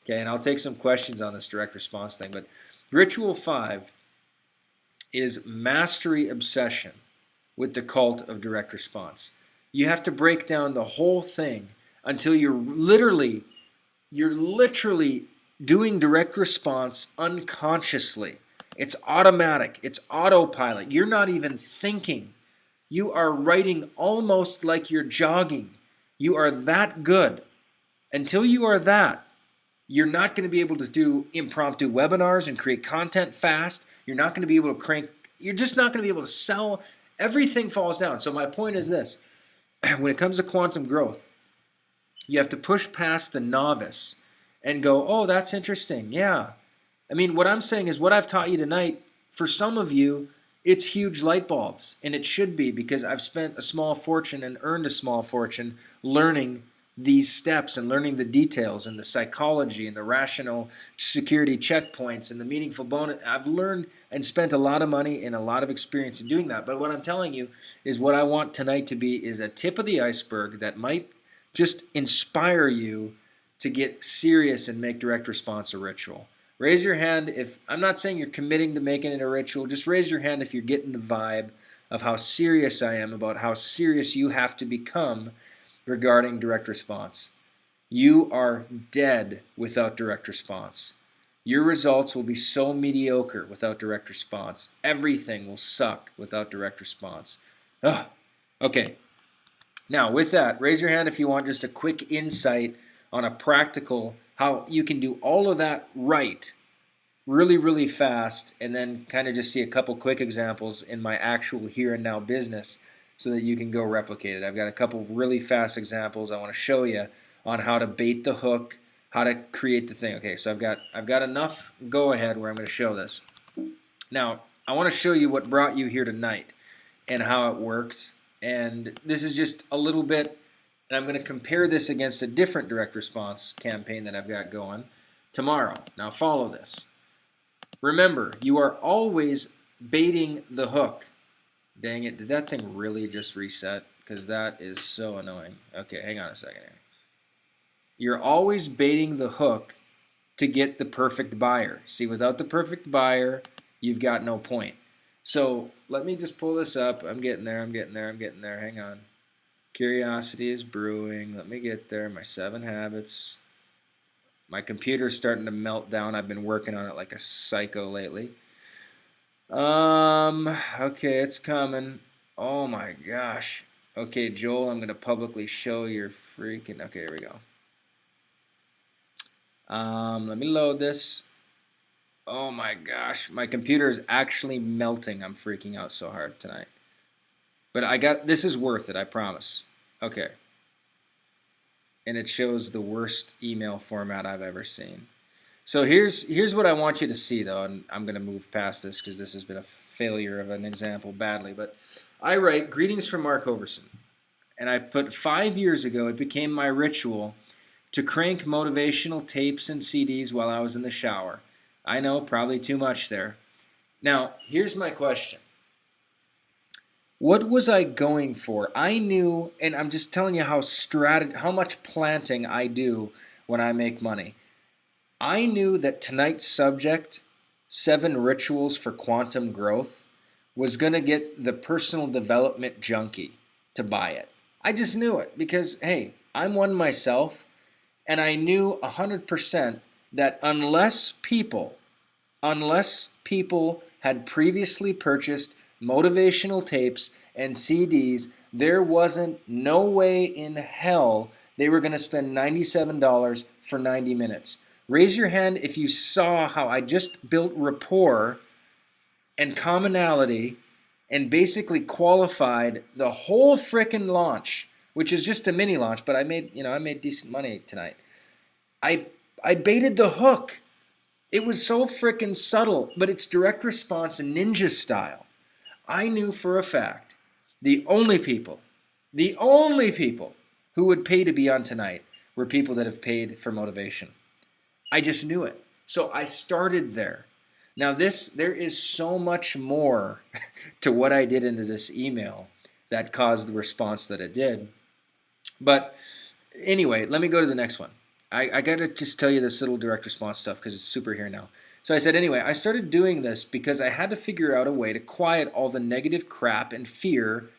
[SPEAKER 1] Okay, and I'll take some questions on this direct response thing, but ritual 5 is mastery obsession with the cult of direct response. You have to break down the whole thing until you're literally doing direct response unconsciously. It's automatic. It's autopilot. You're not even thinking. You are writing almost like you're jogging. You are that good. Until you are that, you're not going to be able to do impromptu webinars and create content fast. You're not going to be able to you're just not going to be able to sell. Everything falls down. So my point is this. When it comes to quantum growth, you have to push past the novice and go, oh, that's interesting. Yeah. I mean, what I'm saying is what I've taught you tonight, for some of you, it's huge light bulbs. And it should be, because I've spent a small fortune and earned a small fortune learning these steps and learning the details and the psychology and the rational security checkpoints and the meaningful bonus. I've learned and spent a lot of money and a lot of experience in doing that. But what I'm telling you is what I want tonight to be is a tip of the iceberg that might just inspire you to get serious and make direct response a ritual. Raise your hand if, I'm not saying you're committing to making it a ritual, just raise your hand if you're getting the vibe of how serious I am about how serious you have to become regarding direct response. You are dead without direct response. Your results will be so mediocre without direct response. Everything will suck without direct response. Ugh. Okay. Now, with that, raise your hand if you want just a quick insight on a practical, how you can do all of that right, really, really fast, and then kind of just see a couple quick examples in my actual here and now business so that you can go replicate it. I've got a couple really fast examples I want to show you on how to bait the hook, how to create the thing. Okay, so I've got enough go ahead where I'm going to show this. Now, I want to show you what brought you here tonight and how it worked. And this is just a little bit, and I'm going to compare this against a different direct response campaign that I've got going tomorrow. Now follow this. Remember, you are always baiting the hook. Dang it, did that thing really just reset? Because that is so annoying. Okay, hang on a second here. You're always baiting the hook to get the perfect buyer. See, without the perfect buyer, you've got no point. So let me just pull this up. I'm getting there. Hang on. Curiosity is brewing. Let me get there. My 7 habits. My computer's starting to melt down. I've been working on it like a psycho lately. Okay, it's coming. Oh my gosh. Okay, Joel, I'm going to publicly show your freaking... Okay, here we go. Let me load this. Oh my gosh, my computer is actually melting. I'm freaking out so hard tonight. But this is worth it, I promise. Okay. And it shows the worst email format I've ever seen. So here's what I want you to see, though, and I'm going to move past this because this has been a failure of an example badly. But I write, greetings from Mark Overson. And I put 5 years ago, it became my ritual to crank motivational tapes and CDs while I was in the shower. I know, probably too much there. Now, here's my question. What was I going for? I knew, and I'm just telling you how much planting I do when I make money. I knew that tonight's subject, 7 rituals for quantum growth, was going to get the personal development junkie to buy it. I just knew it because, hey, I'm one myself, and I knew 100% that unless people had previously purchased motivational tapes and CDs, there wasn't no way in hell they were going to spend $97 for 90 minutes. Raise your hand if you saw how I just built rapport and commonality and basically qualified the whole frickin' launch, which is just a mini launch, but I made decent money tonight. I baited the hook. It was so frickin' subtle, but it's direct response and ninja style. I knew for a fact the only people who would pay to be on tonight were people that have paid for motivation. I just knew it. So I started there. Now there is so much more to what I did into this email that caused the response that it did. But anyway, let me go to the next one. I got to just tell you this little direct response stuff because it's super here now. So I said, anyway, I started doing this because I had to figure out a way to quiet all the negative crap and fear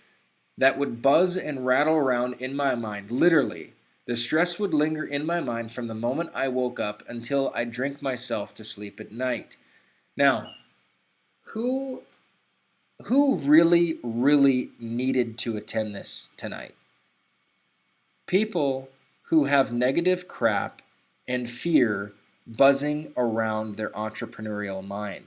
[SPEAKER 1] that would buzz and rattle around in my mind. Literally, the stress would linger in my mind from the moment I woke up until I drink myself to sleep at night. Now, who really, really needed to attend this tonight? People who have negative crap and fear buzzing around their entrepreneurial mind.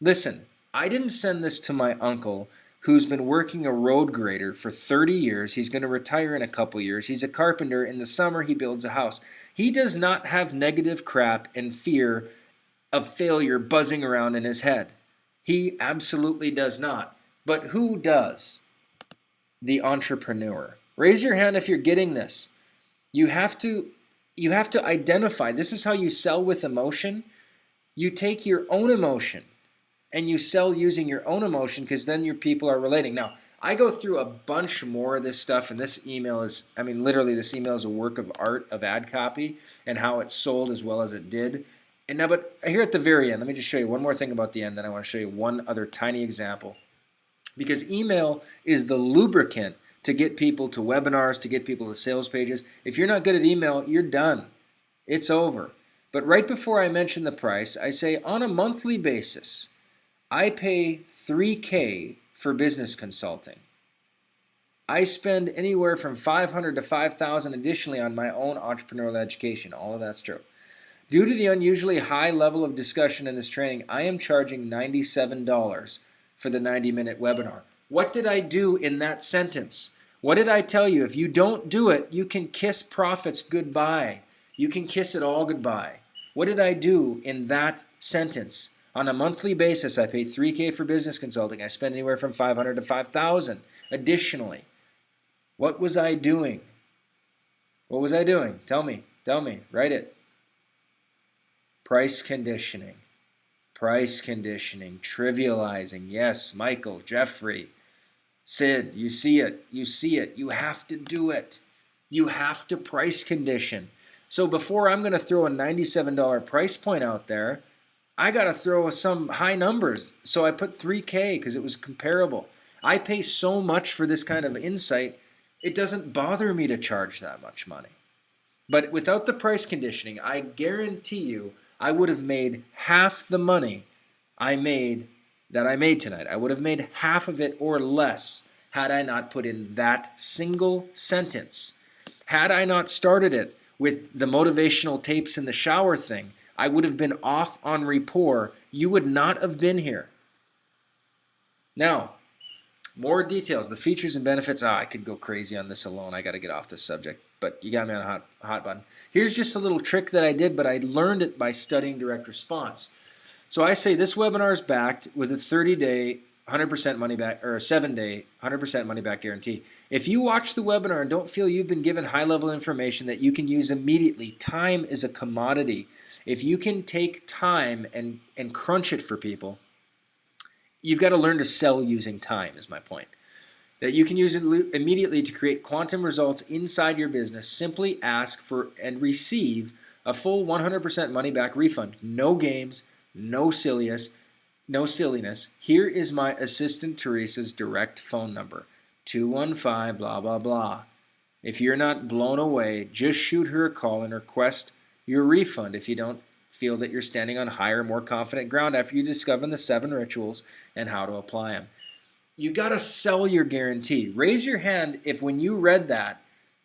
[SPEAKER 1] Listen, I didn't send this to my uncle who's been working a road grader for 30 years. He's going to retire in a couple years. He's a carpenter. In the summer, he builds a house. He does not have negative crap and fear of failure buzzing around in his head. He absolutely does not. But who does? The entrepreneur. Raise your hand if you're getting this. You have to identify. This is how you sell with emotion. You take your own emotion and you sell using your own emotion because then your people are relating. Now, I go through a bunch more of this stuff, and this email is, literally this email is a work of art of ad copy and how it sold as well as it did. And now, but here at the very end, let me just show you one more thing about the end, then I want to show you one other tiny example. Because email is the lubricant to get people to webinars, to get people to sales pages. If you're not good at email, you're done. It's over. But right before I mention the price, I say on a monthly basis, I pay $3,000 for business consulting. I spend anywhere from $500 to $5,000 additionally on my own entrepreneurial education. All of that's true. Due to the unusually high level of discussion in this training, I am charging $97 for the 90-minute webinar. What did I do in that sentence? What did I tell you? If you don't do it, you can kiss profits goodbye. You can kiss it all goodbye. What did I do in that sentence? On a monthly basis, I pay $3,000 for business consulting. I spend anywhere from $500 to $5,000 additionally. What was I doing? What was I doing? Tell me. Write it. Price conditioning. Price conditioning. Trivializing. Yes, Michael, Jeffrey, Sid, you see it. You have to do it. You have to price condition. So before I'm going to throw a $97 price point out there, I got to throw some high numbers. So I put $3,000 because it was comparable. I pay so much for this kind of insight, it doesn't bother me to charge that much money. But without the price conditioning, I guarantee you I would have made half the money I made tonight. I would have made half of it or less had I not put in that single sentence. Had I not started it with the motivational tapes in the shower thing, I would have been off on rapport. You would not have been here. Now, more details, the features and benefits. I could go crazy on this alone. I got to get off this subject, but you got me on a hot button. Here's just a little trick that I did, but I learned it by studying direct response. So I say this webinar is backed with a 30-day 100% money back, or a 7-day 100% money back guarantee. If you watch the webinar and don't feel you've been given high-level information that you can use immediately, time is a commodity. If you can take time and crunch it for people, you've got to learn to sell using time, is my point. That you can use it immediately to create quantum results inside your business. Simply ask for and receive a full 100% money back refund. No games, no silliness. Here is my assistant Teresa's direct phone number, 215 blah blah blah. If you're not blown away, just shoot her a call and request your refund if you don't feel that you're standing on higher, more confident ground after you discover the 7 rituals and how to apply them. You got to sell your guarantee. Raise your hand if when you read that,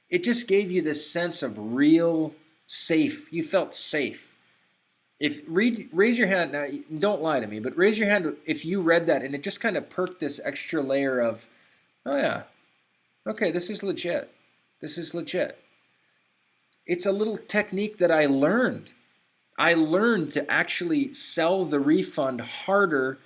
[SPEAKER 1] it just gave you this sense of real safe. You felt safe. Raise your hand, now don't lie to me, but raise your hand if you read that and it just kind of perked this extra layer of, oh yeah, okay, this is legit. This is legit. It's a little technique that I learned. I learned to actually sell the refund harder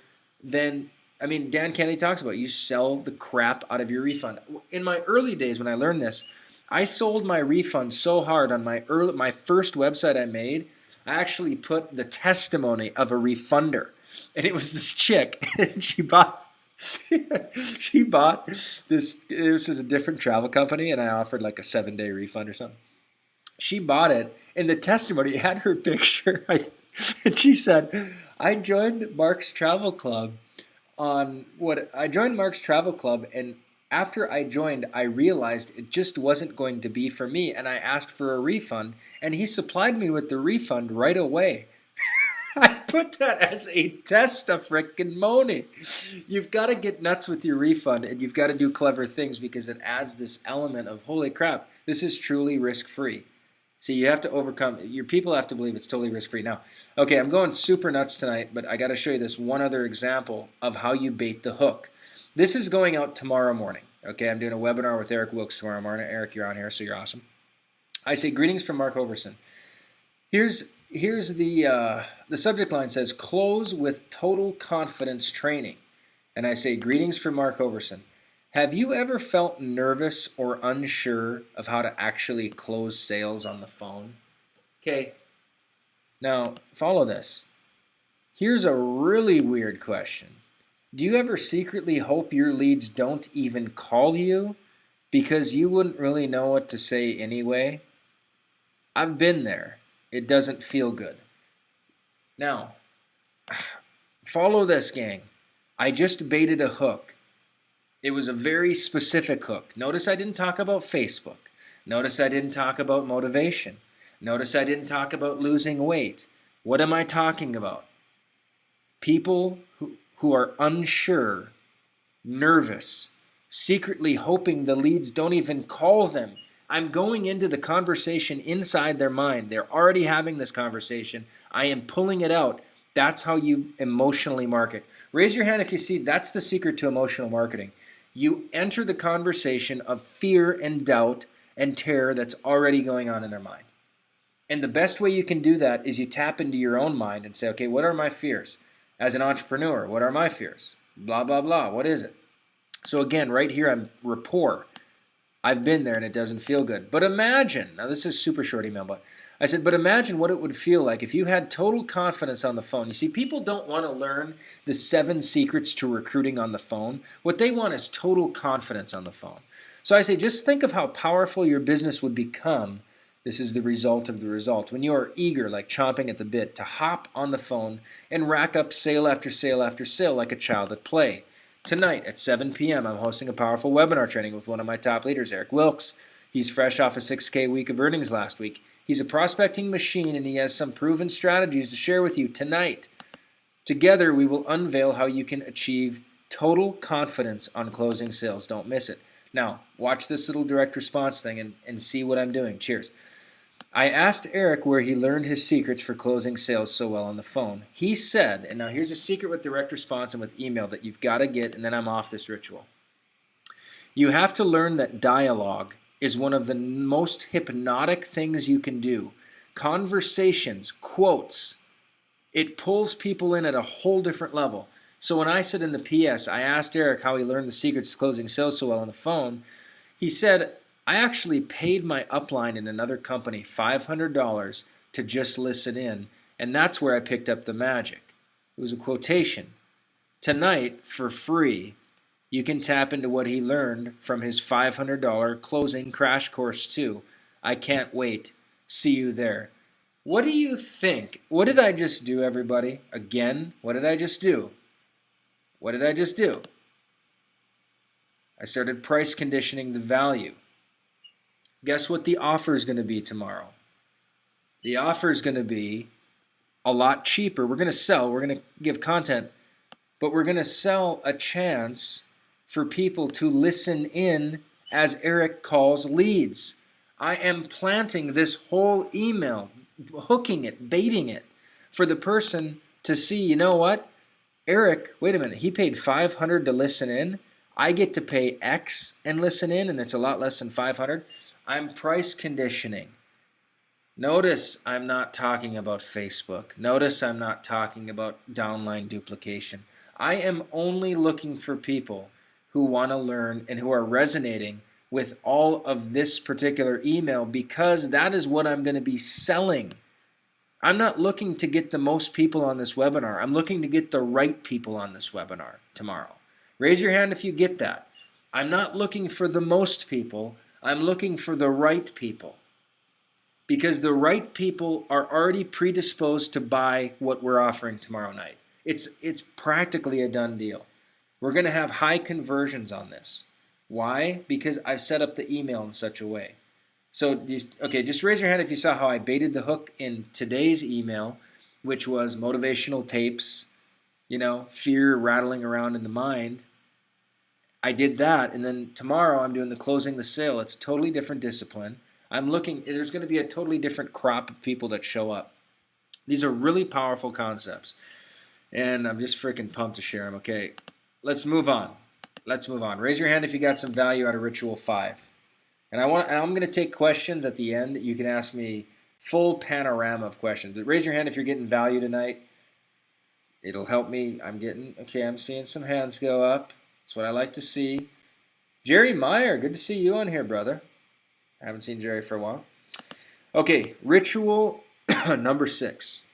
[SPEAKER 1] than, Dan Kennedy talks about, you sell the crap out of your refund. In my early days when I learned this, I sold my refund so hard on my first website I made, I actually put the testimony of a refunder. And it was this chick, and she bought She bought this. This is a different travel company, and I offered like a 7-day refund or something. She bought it, and the testimony had her picture. And she said, "I joined Mark's Travel Club on what I joined Mark's Travel Club, and after I joined, I realized it just wasn't going to be for me, and I asked for a refund, and he supplied me with the refund right away." I put that as a test of frickin' money. You've got to get nuts with your refund, and you've got to do clever things because it adds this element of holy crap, this is truly risk-free. See, you have to overcome, your people have to believe it's totally risk-free. Now, okay, I'm going super nuts tonight, but I got to show you this one other example of how you bait the hook. This is going out tomorrow morning. Okay, I'm doing a webinar with Eric Wilkes tomorrow morning. Eric, you're on here, so you're awesome. I say, greetings from Mark Overson. Here's the subject line says, close with total confidence training. And I say, greetings from Mark Overson. Have you ever felt nervous or unsure of how to actually close sales on the phone? Okay, now follow this. Here's a really weird question. Do you ever secretly hope your leads don't even call you because you wouldn't really know what to say anyway? I've been there. It doesn't feel good. Now, follow this, gang. I just baited a hook. It was a very specific hook. Notice I didn't talk about Facebook. Notice I didn't talk about motivation. Notice I didn't talk about losing weight. What am I talking about? People who are unsure, nervous, secretly hoping the leads don't even call them. I'm going into the conversation inside their mind. They're already having this conversation. I am pulling it out. That's how you emotionally market. Raise your hand if you see that's the secret to emotional marketing. You enter the conversation of fear and doubt and terror that's already going on in their mind. And the best way you can do that is you tap into your own mind and say, okay, what are my fears? As an entrepreneur, what are my fears? Blah, blah, blah. What is it? So again, right here, I'm rapport. I've been there and it doesn't feel good. But imagine, now this is super short email, but I said, but imagine what it would feel like if you had total confidence on the phone. You see, people don't want to learn the 7 secrets to recruiting on the phone. What they want is total confidence on the phone. So I say, just think of how powerful your business would become. This is the result of the result. When you are eager, like chomping at the bit, to hop on the phone and rack up sale after sale after sale like a child at play. Tonight at 7 p.m., I'm hosting a powerful webinar training with one of my top leaders, Eric Wilkes. He's fresh off a 6K week of earnings last week. He's a prospecting machine, and he has some proven strategies to share with you tonight. Together, we will unveil how you can achieve total confidence on closing sales. Don't miss it. Now, watch this little direct response thing and see what I'm doing. Cheers. I asked Eric where he learned his secrets for closing sales so well on the phone. He said, and now here's a secret with direct response and with email that you've got to get, and then I'm off this ritual. You have to learn that dialogue is one of the most hypnotic things you can do. Conversations, quotes, it pulls people in at a whole different level. So when I said in the PS, I asked Eric how he learned the secrets to closing sales so well on the phone, he said, I actually paid my upline in another company $500 to just listen in, and that's where I picked up the magic. It was a quotation. Tonight, for free, you can tap into what he learned from his $500 closing crash course too. I can't wait. See you there. What do you think? What did I just do, everybody? Again, what did I just do? What did I just do? I started price conditioning the value. Guess what the offer is going to be tomorrow? The offer is going to be a lot cheaper. We're going to sell. We're going to give content. But we're going to sell a chance for people to listen in as Eric calls leads. I am planting this whole email, hooking it, baiting it for the person to see, you know what? Eric, wait a minute, he paid $500 to listen in. I get to pay X and listen in, and it's a lot less than $500. I'm price conditioning. Notice I'm not talking about Facebook. Notice I'm not talking about downline duplication. I am only looking for people who want to learn and who are resonating with all of this particular email because that is what I'm going to be selling. I'm not looking to get the most people on this webinar. I'm looking to get the right people on this webinar tomorrow. Raise your hand if you get that. I'm not looking for the most people. I'm looking for the right people. Because the right people are already predisposed to buy what we're offering tomorrow night. It's practically a done deal. We're going to have high conversions on this. Why? Because I've set up the email in such a way. So, just raise your hand if you saw how I baited the hook in today's email, which was motivational tapes, fear rattling around in the mind. I did that, and then tomorrow I'm doing the closing the sale. It's totally different discipline. There's going to be a totally different crop of people that show up. These are really powerful concepts, and I'm just freaking pumped to share them. Okay, let's move on. Raise your hand if you got some value out of Ritual 5. And I'm going to take questions at the end. You can ask me full panorama of questions. But raise your hand if you're getting value tonight. It'll help me. I'm seeing some hands go up. That's what I like to see. Jerry Meyer, good to see you on here, brother. I haven't seen Jerry for a while. Okay, ritual number 6.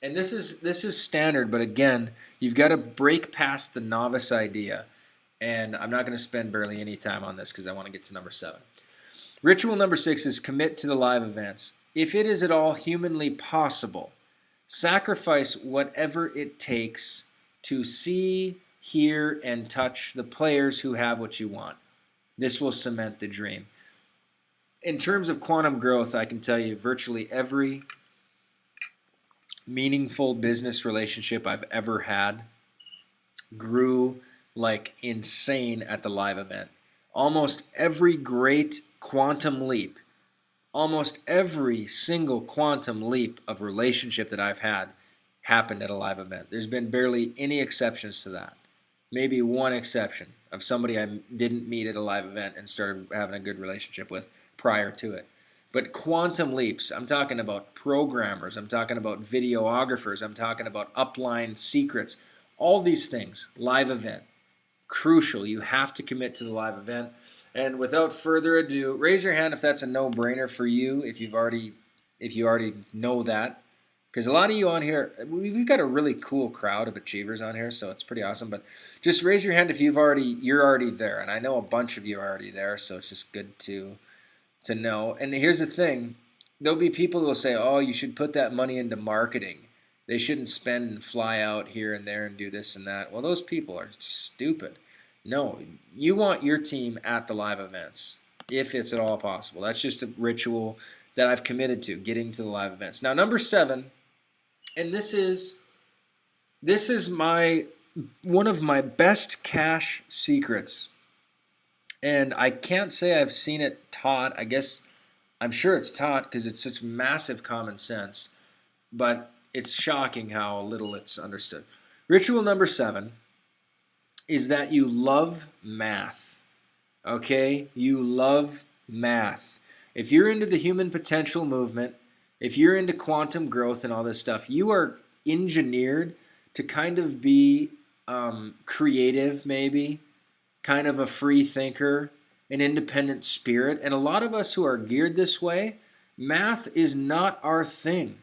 [SPEAKER 1] And this is standard, but again, you've got to break past the novice idea. And I'm not going to spend barely any time on this because I want to get to number 7. Ritual number 6 is commit to the live events. If it is at all humanly possible, sacrifice whatever it takes to see, hear, and touch the players who have what you want. This will cement the dream. In terms of quantum growth, I can tell you virtually every meaningful business relationship I've ever had grew like insane at the live event. Almost every great quantum leap, almost every single quantum leap of relationship that I've had happened at a live event. There's been barely any exceptions to that. Maybe one exception of somebody I didn't meet at a live event and started having a good relationship with prior to it. But quantum leaps, I'm talking about programmers, I'm talking about videographers, I'm talking about upline secrets, all these things, live event. Crucial. You have to commit to the live event. And without further ado, raise your hand if that's a no-brainer for you, if you already know that. Because a lot of you on here, we've got a really cool crowd of achievers on here, so it's pretty awesome. But just raise your hand if you're already there. And I know a bunch of you are already there, so it's just good to know. And here's the thing. There'll be people who will say, oh, you should put that money into marketing. They shouldn't spend and fly out here and there and do this and that. Well, those people are stupid. No, you want your team at the live events, if it's at all possible. That's just a ritual that I've committed to, getting to the live events. Now, number 7, and this is one of my best cash secrets. And I can't say I've seen it taught. I'm sure it's taught because it's such massive common sense. But it's shocking how little it's understood. Ritual number 7 is that you love math. Okay? You love math. If you're into the human potential movement, if you're into quantum growth and all this stuff, you are engineered to kind of be creative, maybe, kind of a free thinker, an independent spirit. And a lot of us who are geared this way, math is not our thing.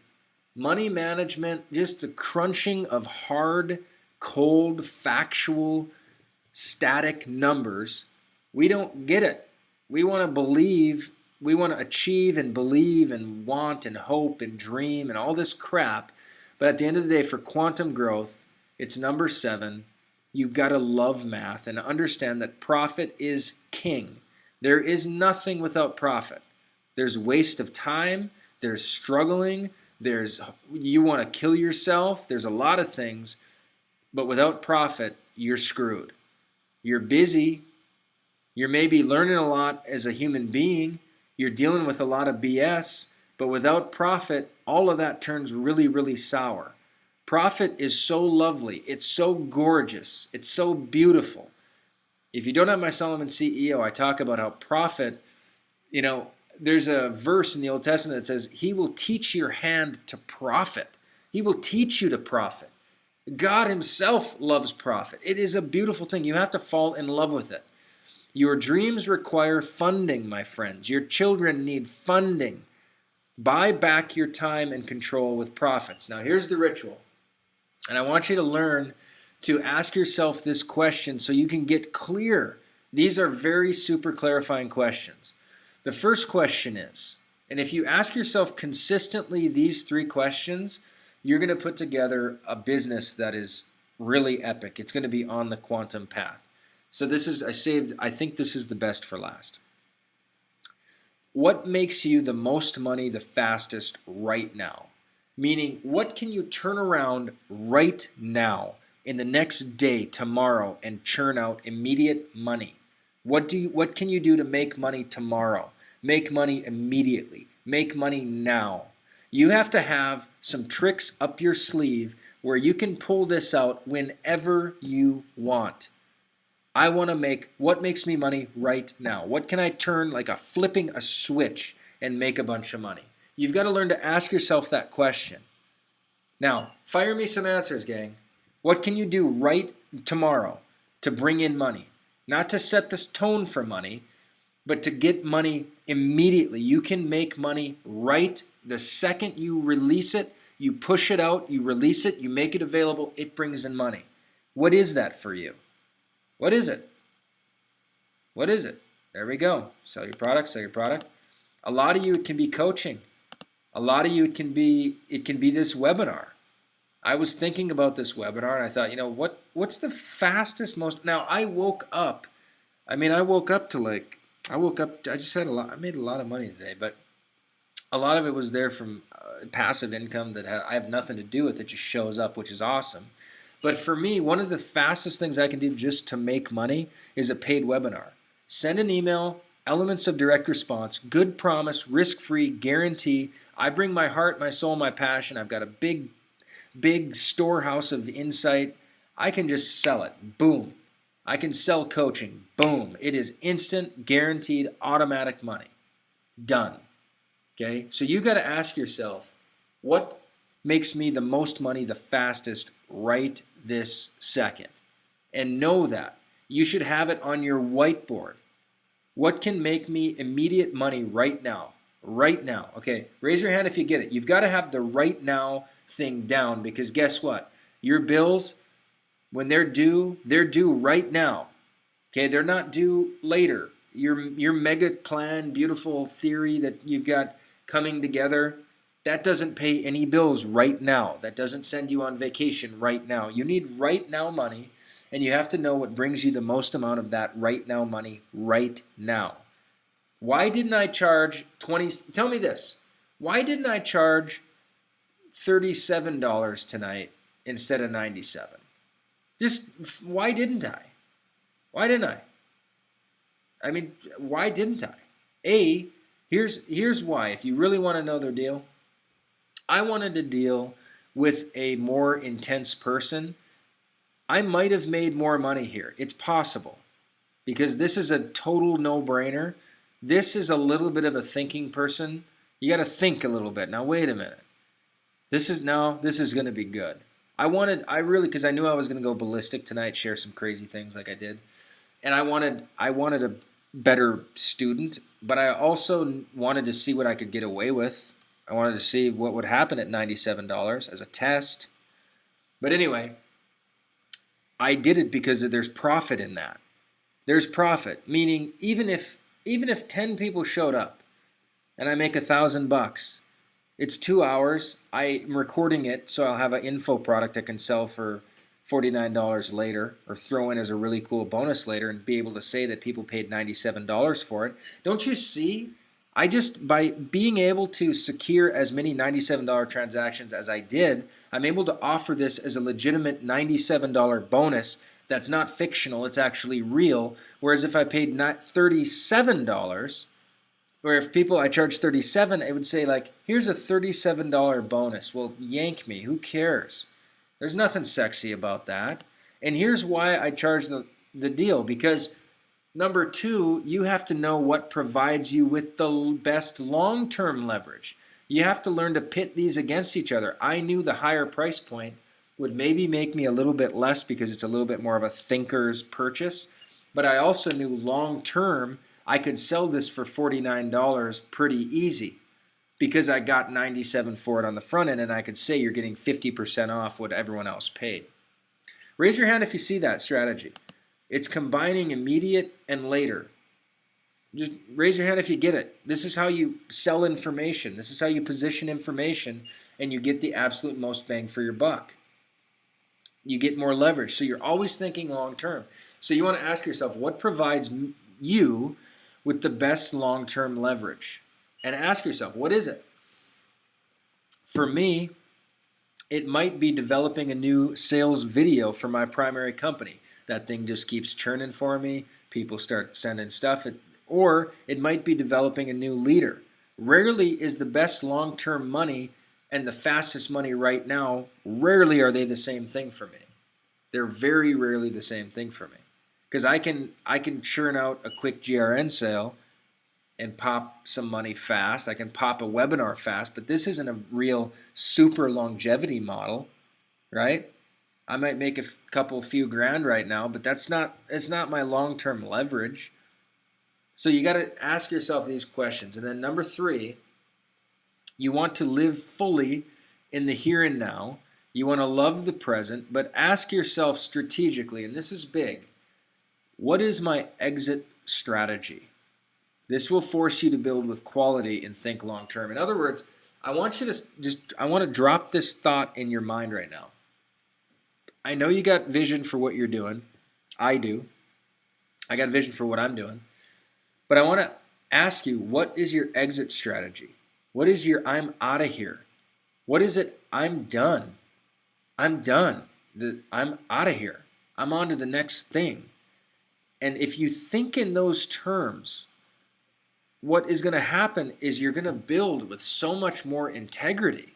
[SPEAKER 1] Money management, just the crunching of hard, cold, factual, static numbers, we don't get it. We want to believe, we want to achieve and believe and want and hope and dream and all this crap. But at the end of the day, for quantum growth, it's number 7. You've got to love math and understand that profit is king. There is nothing without profit. There's waste of time. There's struggling. You want to kill yourself. There's a lot of things. But without profit, you're screwed. You're busy. You're maybe learning a lot as a human being. You're dealing with a lot of BS. But without profit, all of that turns really, really sour. Profit is so lovely. It's so gorgeous. It's so beautiful. If you don't have my Solomon CEO, I talk about how profit, there's a verse in the Old Testament that says, he will teach your hand to profit. He will teach you to profit. God himself loves profit. It is a beautiful thing. You have to fall in love with it. Your dreams require funding, my friends. Your children need funding. Buy back your time and control with profits. Now, here's the ritual. And I want you to learn to ask yourself this question so you can get clear. These are very super clarifying questions. The first question is, and if you ask yourself consistently these 3 questions, you're going to put together a business that is really epic. It's going to be on the quantum path. So this is, I think this is the best for last. What makes you the most money the fastest right now? Meaning, what can you turn around right now in the next day, tomorrow, and churn out immediate money? What can you do to make money tomorrow? Make money immediately. Make money now. You have to have some tricks up your sleeve where you can pull this out whenever you want. I want to make, what makes me money right now? What can I turn like flipping a switch and make a bunch of money? You've got to learn to ask yourself that question. Now, fire me some answers, gang. What can you do right tomorrow to bring in money? Not to set this tone for money, but to get money immediately. You can make money right the second you release it. You push it out, you release it, you make it available, it brings in money. What is that for you? What is it? What is it? There we go. Sell your product, sell your product. A lot of you, it can be coaching. A lot of you, it can be this webinar. I was thinking about this webinar and I thought, what's the fastest most, now I woke up to I just had I made a lot of money today, but a lot of it was there from passive income that I have nothing to do with. It just shows up, which is awesome. But for me, one of the fastest things I can do just to make money is a paid webinar. Send an email, elements of direct response, good promise, risk-free, guarantee. I bring my heart, my soul, my passion. I've got a big storehouse of insight. I can just sell it. Boom. I can sell coaching. Boom. It is instant, guaranteed, automatic money. Done. Okay? So you got to ask yourself, what makes me the most money the fastest right this second? And know that. You should have it on your whiteboard. What can make me immediate money right now? Right now. Okay, raise your hand if you get it. You've got to have the right now thing down, because guess what? Your bills, when they're due right now. Okay, they're not due later. Your mega plan, beautiful theory that you've got coming together, that doesn't pay any bills right now. That doesn't send you on vacation right now. You need right now money, and you have to know what brings you the most amount of that right now money right now. Why didn't I charge tell me this. Why didn't I charge $37 tonight instead of $97? Just, why didn't I? Why didn't I? I mean, why didn't I? Here's why. If you really want to know the deal, I wanted to deal with a more intense person. I might have made more money here. It's possible, because this is a total no-brainer. This is a little bit of a thinking person. You got to think a little bit. Now, wait a minute. This is going to be good. Because I knew I was going to go ballistic tonight, share some crazy things like I did. And I wanted a better student, but I also wanted to see what I could get away with. I wanted to see what would happen at $97 as a test. But anyway, I did it because there's profit in that. There's profit, meaning even if 10 people showed up and I make $1,000, it's 2 hours. I'm recording it, so I'll have an info product I can sell for $49 later, or throw in as a really cool bonus later and be able to say that people paid $97 for it. Don't you see? By being able to secure as many $97 transactions as I did, I'm able to offer this as a legitimate $97 bonus that's not fictional, it's actually real. Whereas if I paid $37, or if I charge $37, it would say like, here's a $37 bonus. Well, yank me, who cares? There's nothing sexy about that. And here's why I charge the deal, because number 2, you have to know what provides you with the best long-term leverage. You have to learn to pit these against each other. I knew the higher price point would maybe make me a little bit less because it's a little bit more of a thinker's purchase. But I also knew long-term I could sell this for $49 pretty easy, because I got $97 for it on the front end, and I could say you're getting 50% off what everyone else paid. Raise your hand if you see that strategy. It's combining immediate and later. Just raise your hand if you get it. This is how you sell information. This is how you position information, and you get the absolute most bang for your buck. You get more leverage. So you're always thinking long term. So you want to ask yourself, what provides you with the best long-term leverage? And ask yourself, what is it? For me, it might be developing a new sales video for my primary company. That thing just keeps churning for me. People start sending stuff. Or it might be developing a new leader. Rarely is the best long-term money and the fastest money right now, rarely are they the same thing for me. They're very rarely the same thing for me. Because I can churn out a quick GRN sale and pop some money fast. I can pop a webinar fast, but this isn't a real super longevity model, right? I might make a few grand right now, but it's not my long-term leverage. So you got to ask yourself these questions. And then number 3, you want to live fully in the here and now. You want to love the present, but ask yourself strategically, and this is big, what is my exit strategy? This will force you to build with quality and think long term. In other words, I want you to I want to drop this thought in your mind right now. I know you got vision for what you're doing. I do. I got vision for what I'm doing. But I want to ask you, what is your exit strategy? What is your I'm out of here? What is it? I'm done. I'm done. I'm out of here. I'm on to the next thing. And if you think in those terms, what is going to happen is you're going to build with so much more integrity,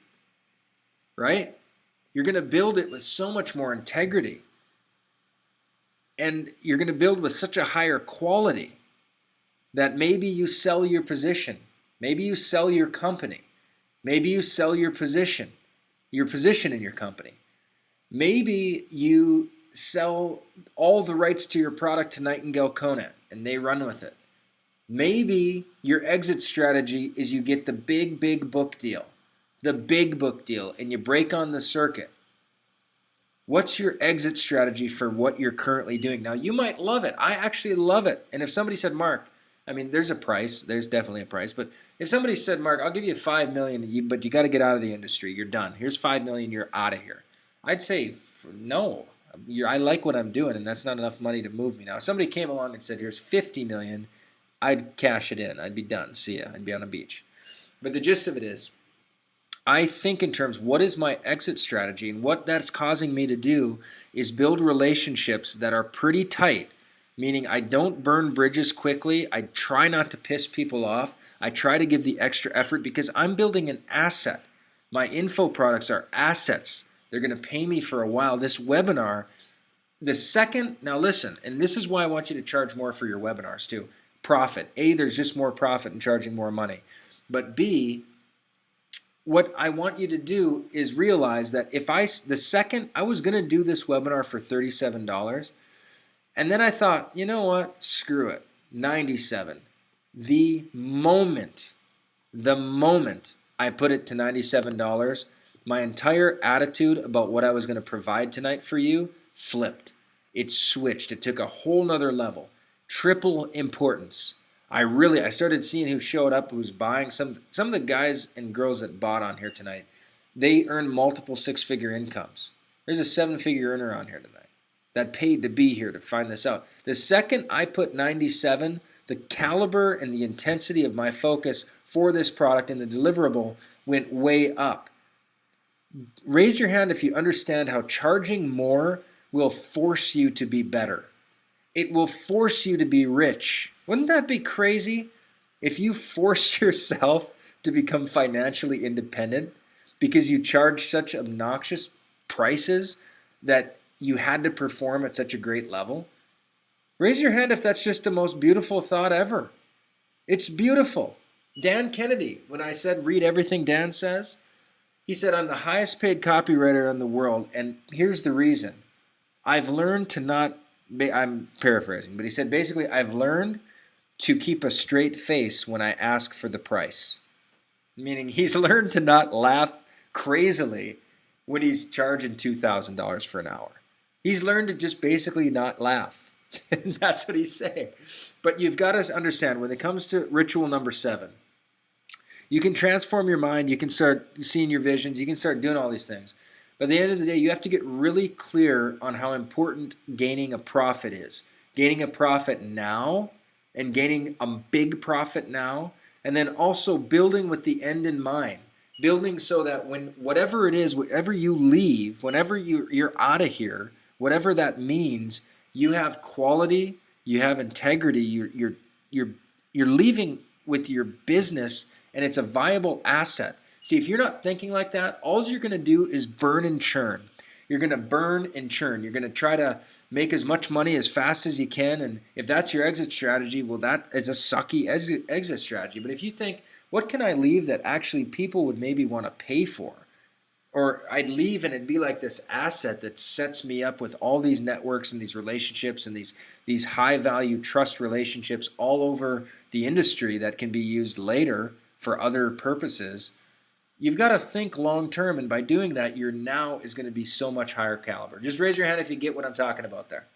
[SPEAKER 1] right? You're going to build it with so much more integrity. And you're going to build with such a higher quality that maybe you sell your position. Maybe you sell your company. Maybe you sell your position in your company. Maybe you sell all the rights to your product to Nightingale Conant and they run with it. Maybe your exit strategy is you get the big book deal, and you break on the circuit. What's your exit strategy for what you're currently doing? Now, you might love it. I actually love it. And if somebody said, Mark, I mean, there's a price. There's definitely a price. But if somebody said, Mark, I'll give you $5 million, but you got to get out of the industry. You're done. Here's $5 million. You're out of here. I'd say, no. I like what I'm doing, and that's not enough money to move me. Now, if somebody came along and said, here's $50 million, I'd cash it in. I'd be done. See ya. I'd be on a beach. But the gist of it is, I think in terms, what is my exit strategy? And what that's causing me to do is build relationships that are pretty tight, meaning I don't burn bridges quickly. I try not to piss people off. I try to give the extra effort because I'm building an asset. My info products are assets. They're going to pay me for a while. This webinar, now listen, and this is why I want you to charge more for your webinars too. Profit. A, there's just more profit in charging more money. But B, what I want you to do is realize that the second I was going to do this webinar for $37, and then I thought, you know what, screw it, $97. The moment I put it to $97, my entire attitude about what I was going to provide tonight for you flipped. It switched. It took a whole nother level. Triple importance. I started seeing who showed up, who was buying. Some of the guys and girls that bought on here tonight, they earn multiple 6-figure incomes. There's a 7-figure earner on here tonight that paid to be here to find this out. The second I put 97, the caliber and the intensity of my focus for this product and the deliverable went way up. Raise your hand if you understand how charging more will force you to be better. It will force you to be rich. Wouldn't that be crazy? If you forced yourself to become financially independent because you charge such obnoxious prices that you had to perform at such a great level. Raise your hand if that's just the most beautiful thought ever. It's beautiful. Dan Kennedy, when I said read everything Dan says, he said, I'm the highest paid copywriter in the world, and here's the reason. I've learned to not, I'm paraphrasing, but he said basically, I've learned to keep a straight face when I ask for the price. Meaning he's learned to not laugh crazily when he's charging $2,000 for an hour. He's learned to just basically not laugh. And that's what he's saying. But you've got to understand, when it comes to ritual number 7, you can transform your mind, you can start seeing your visions, you can start doing all these things. But at the end of the day, you have to get really clear on how important gaining a profit is. Gaining a profit now and gaining a big profit now, and then also building with the end in mind. Building so that when whatever it is, wherever you leave, whenever you're out of here, whatever that means, you have quality, you have integrity, you're leaving with your business and it's a viable asset. See, if you're not thinking like that, all you're going to do is burn and churn. You're going to burn and churn. You're going to try to make as much money as fast as you can. And if that's your exit strategy, well, that is a sucky exit strategy. But if you think, what can I leave that actually people would maybe want to pay for? Or I'd leave and it'd be like this asset that sets me up with all these networks and these relationships and these high value trust relationships all over the industry that can be used later for other purposes. You've got to think long term, and by doing that, your now is going to be so much higher caliber. Just raise your hand if you get what I'm talking about there.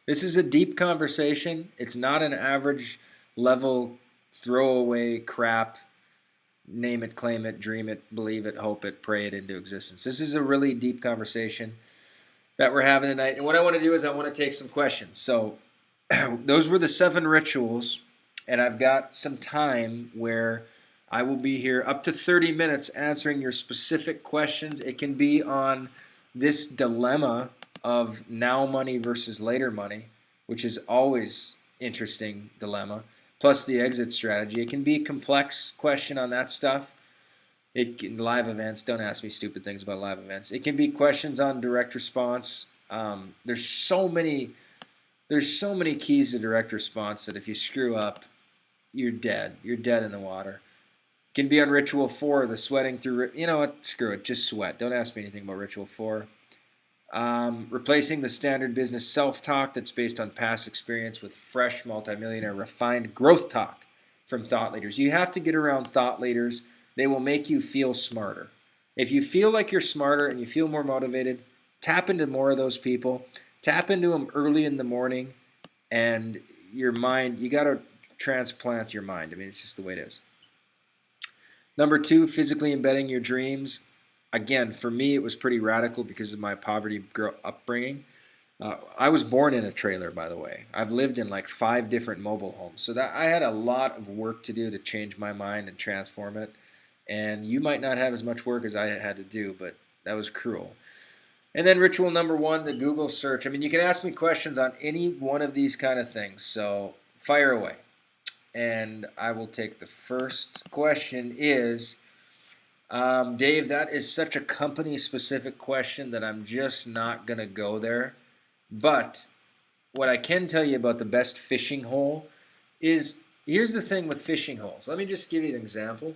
[SPEAKER 1] This is a deep conversation. It's not an average level throwaway crap, name it, claim it, dream it, believe it, hope it, pray it into existence. This is a really deep conversation that we're having tonight. And what I want to do is I want to take some questions. So those were the 7 rituals, and I've got some time where I will be here up to 30 minutes answering your specific questions. It can be on this dilemma of now money versus later money, which is always interesting dilemma, plus the exit strategy. It can be a complex question on that stuff. Live events, don't ask me stupid things about live events. It can be questions on direct response. There's so many keys to direct response that if you screw up, you're dead. You're dead in the water. Can be on Ritual 4, the sweating through, you know what, screw it, just sweat. Don't ask me anything about Ritual 4. Replacing the standard business self-talk that's based on past experience with fresh, multimillionaire, refined growth talk from thought leaders. You have to get around thought leaders. They will make you feel smarter. If you feel like you're smarter and you feel more motivated, tap into more of those people. Tap into them early in the morning, and your mind, you got to transplant your mind. I mean, it's just the way it is. Number 2, physically embedding your dreams. Again, for me, it was pretty radical because of my poverty upbringing. I was born in a trailer, by the way. I've lived in like 5 different mobile homes. So that I had a lot of work to do to change my mind and transform it. And you might not have as much work as I had to do, but that was cruel. And then ritual number 1, the Google search. I mean, you can ask me questions on any one of these kind of things. So fire away. And I will take the first question is, Dave, that is such a company-specific question that I'm just not going to go there. But what I can tell you about the best fishing hole is, here's the thing with fishing holes. Let me just give you an example.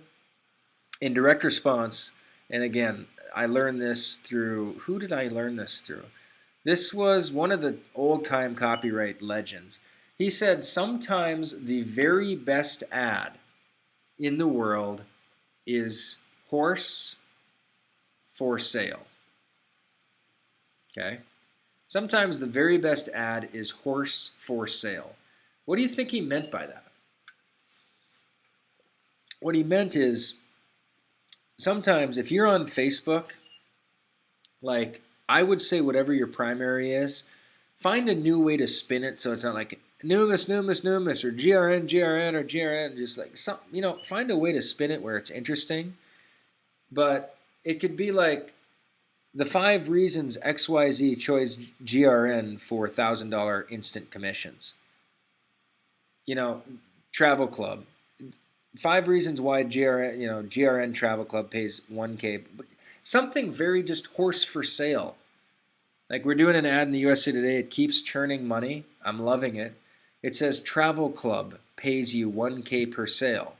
[SPEAKER 1] In direct response, and again, I learned this through, who did I learn this through? This was one of the old-time copyright legends. He said sometimes the very best ad in the world is horse for sale. Okay? Sometimes the very best ad is horse for sale. What do you think he meant by that? What he meant is, sometimes if you're on Facebook, like I would say whatever your primary is, find a new way to spin it so it's not like Numus, or GRN, or GRN, just like some, find a way to spin it where it's interesting. But it could be like the 5 reasons XYZ chose GRN for $1,000 instant commissions. Travel Club. 5 reasons why GRN Travel Club pays $1K. Something very just horse for sale. Like we're doing an ad in the USA Today. It keeps churning money. I'm loving it. It says Travel Club pays you $1K per sale.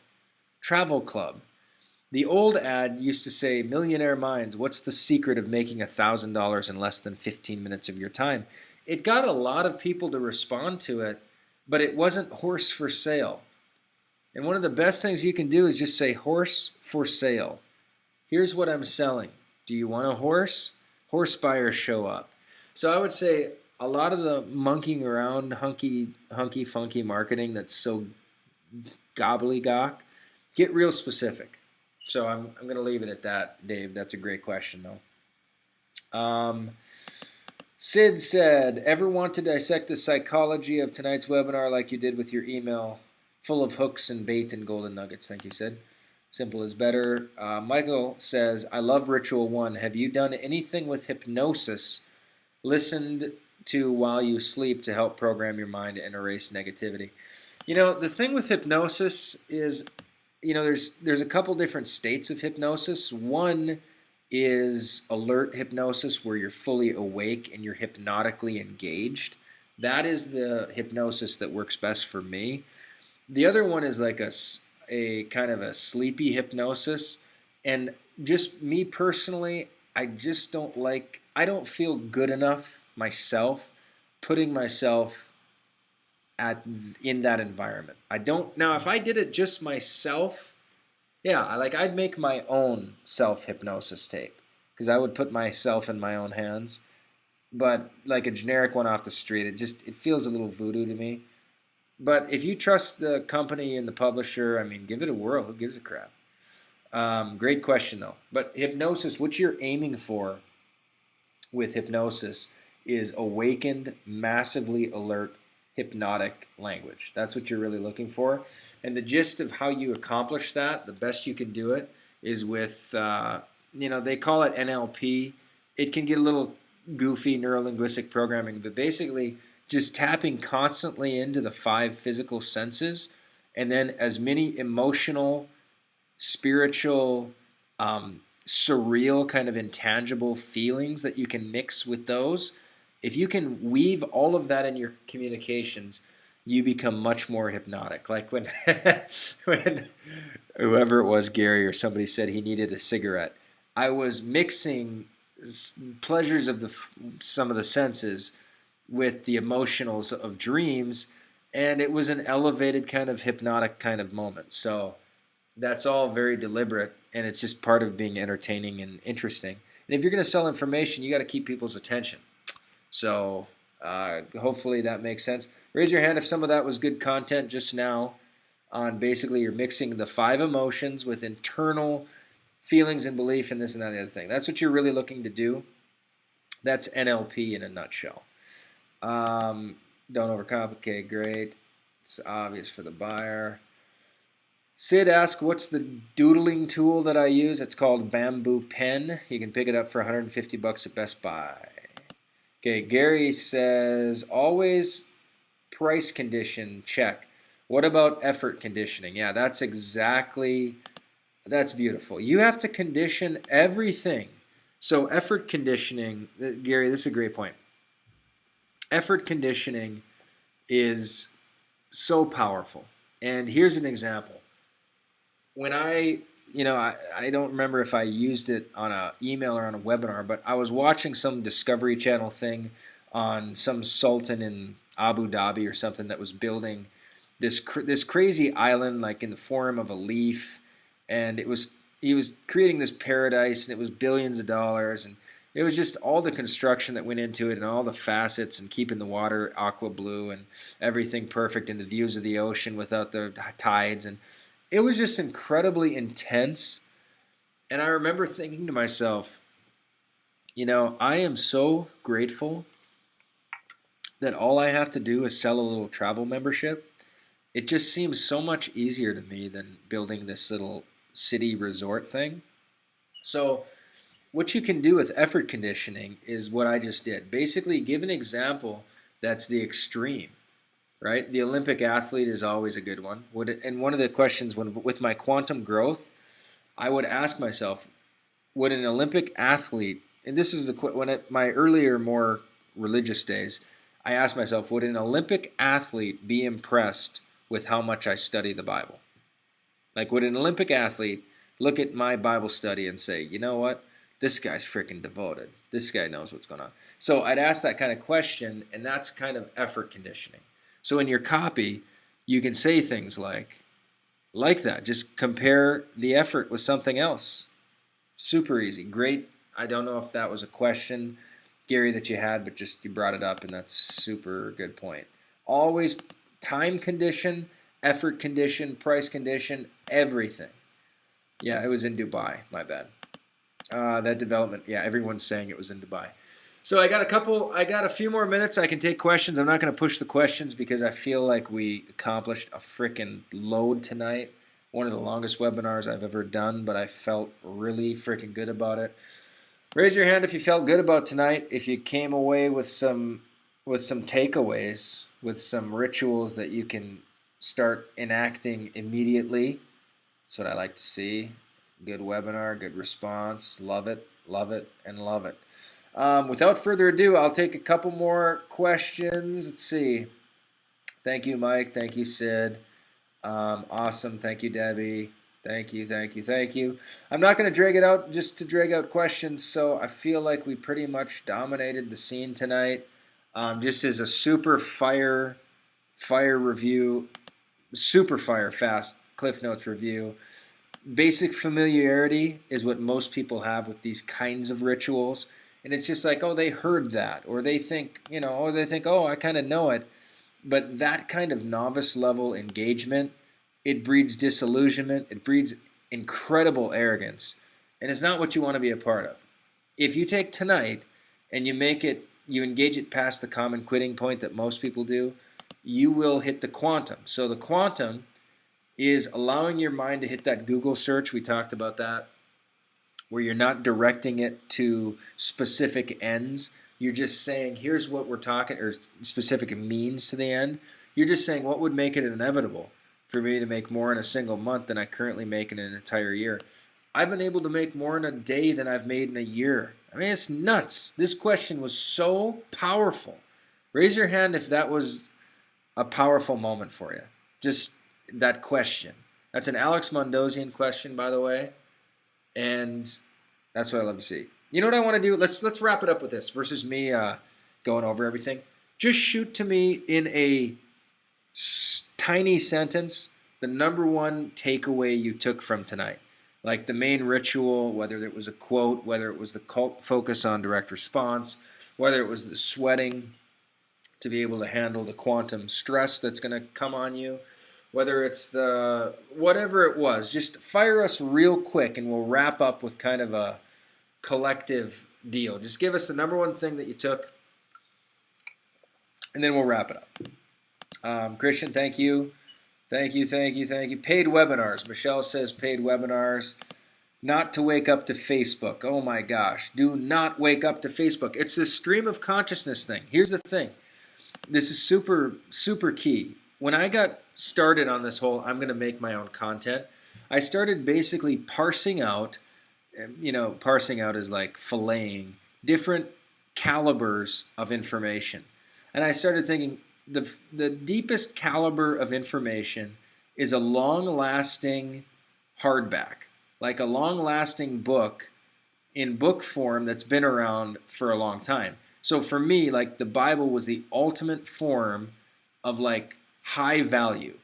[SPEAKER 1] Travel Club. The old ad used to say, Millionaire Minds, what's the secret of making $1,000 in less than 15 minutes of your time? It got a lot of people to respond to it, but it wasn't horse for sale. And one of the best things you can do is just say horse for sale. Here's what I'm selling. Do you want a horse? Horse buyers show up. So I would say a lot of the monkeying around, hunky funky marketing that's so gobbledygook, get real specific. So I'm going to leave it at that, Dave. That's a great question, though. Sid said, ever want to dissect the psychology of tonight's webinar like you did with your email, full of hooks and bait and golden nuggets? Thank you, Sid. Simple is better. Michael says, I love Ritual 1. Have you done anything with hypnosis listened to while you sleep to help program your mind and erase negativity? You know, the thing with hypnosis is, you know, there's a couple different states of hypnosis. One is alert hypnosis, where you're fully awake and you're hypnotically engaged. That is the hypnosis that works best for me. The other one is like a kind of a sleepy hypnosis. And just me personally, I just I don't feel good enough myself putting myself in that environment. I don't. Now, if I did it just myself, yeah, like I'd make my own self-hypnosis tape because I would put myself in my own hands. But like a generic one off the street, it feels a little voodoo to me. But if you trust the company and the publisher, I mean, give it a whirl. Who gives a crap? Great question, though. But hypnosis, what you're aiming for with hypnosis is awakened, massively alert, hypnotic language. That's what you're really looking for. And the gist of how you accomplish that, the best you can do it, is with, they call it NLP. It can get a little goofy, neuro-linguistic programming, but basically just tapping constantly into the 5 physical senses, and then as many emotional, spiritual, surreal, kind of intangible feelings that you can mix with those. If you can weave all of that in your communications, you become much more hypnotic. Like when when whoever it was, Gary or somebody, said he needed a cigarette, I was mixing pleasures of some of the senses with the emotionals of dreams, and it was an elevated kind of hypnotic kind of moment. So that's all very deliberate, and it's just part of being entertaining and interesting. And if you're going to sell information, you got to keep people's attention. So hopefully that makes sense. Raise your hand if some of that was good content just now on basically you're mixing the 5 emotions with internal feelings and belief and this and that and the other thing. That's what you're really looking to do. That's NLP in a nutshell. Don't overcomplicate. Great. It's obvious for the buyer. Sid asked, what's the doodling tool that I use? It's called Bamboo Pen. You can pick it up for $150 at Best Buy. Okay, Gary says, always price condition, check. What about effort conditioning? Yeah, that's beautiful. You have to condition everything. So effort conditioning, Gary, this is a great point. Effort conditioning is so powerful. And here's an example. When I don't remember if I used it on an email or on a webinar, but I was watching some Discovery Channel thing on some sultan in Abu Dhabi or something that was building this crazy island like in the form of a leaf, and he was creating this paradise, and it was billions of dollars, and it was just all the construction that went into it and all the facets and keeping the water aqua blue and everything perfect and the views of the ocean without the tides, and it was just incredibly intense. And I remember thinking to myself, I am so grateful that all I have to do is sell a little travel membership. It just seems so much easier to me than building this little city resort thing. So what you can do with effort conditioning is what I just did. Basically, give an example that's the extreme. Right? The Olympic athlete is always a good one. And one of the questions with my quantum growth, I would ask myself, would an Olympic athlete, and this is my earlier, more religious days, I asked myself, would an Olympic athlete be impressed with how much I study the Bible? Like, would an Olympic athlete look at my Bible study and say, you know what? This guy's freaking devoted. This guy knows what's going on. So I'd ask that kind of question, and that's kind of effort conditioning. So in your copy, you can say things like that. Just compare the effort with something else. Super easy. Great. I don't know if that was a question. Gary, that you had, but just you brought it up, and that's super good point. Always time condition, effort condition, price condition, everything. Yeah, it was in Dubai. My bad. That development. Yeah, everyone's saying it was in Dubai. So I got a few more minutes. I can take questions. I'm not going to push the questions because I feel like we accomplished a freaking load tonight. One of the longest webinars I've ever done, but I felt really freaking good about it. Raise your hand if you felt good about tonight. If you came away with some takeaways, with some rituals that you can start enacting immediately. That's what I like to see. Good webinar, good response. Love it, and love it. Without further ado, I'll take a couple more questions. Let's see. Thank you, Mike. Thank you, Sid. Awesome. Thank you, Debbie. Thank you. I'm not going to drag it out just to drag out questions, so I feel like we pretty much dominated the scene tonight. Just as a super fire review, super fire fast Cliff Notes review. Basic familiarity is what most people have with these kinds of rituals. And it's just like, oh, they heard that, or they think, oh, I kind of know it. But that kind of novice level engagement, it breeds disillusionment. It breeds incredible arrogance. And it's not what you want to be a part of. If you take tonight and you engage it past the common quitting point that most people do, you will hit the quantum. So the quantum is allowing your mind to hit that Google search. We talked about that, where you're not directing it to specific ends. You're just saying, here's what we're talking, or specific means to the end. You're just saying, what would make it inevitable for me to make more in a single month than I currently make in an entire year? I've been able to make more in a day than I've made in a year. I mean, it's nuts. This question was so powerful. Raise your hand if that was a powerful moment for you. Just that question. That's an Alex Mondosian question, by the way, and that's what I love to see. You know what I want to do? Let's wrap it up with this versus me going over everything. Just shoot to me in a tiny sentence the number one takeaway you took from tonight. Like the main ritual, whether it was a quote, whether it was the cult focus on direct response, whether it was the sweating to be able to handle the quantum stress that's going to come on you, whether it's the whatever it was, just fire us real quick and we'll wrap up with kind of a collective deal. Just give us the number one thing that you took and then we'll wrap it up. Christian, thank you. Paid webinars. Michelle says paid webinars. Not to wake up to Facebook. Oh my gosh. Do not wake up to Facebook. It's this stream of consciousness thing. Here's the thing. This is super, super key. When I got started on this whole, I'm going to make my own content, I started basically parsing out, parsing out is like filleting different calibers of information. And I started thinking the deepest caliber of information is a long-lasting hardback, like a long-lasting book in book form that's been around for a long time. So for me, like the Bible was the ultimate form of like high value,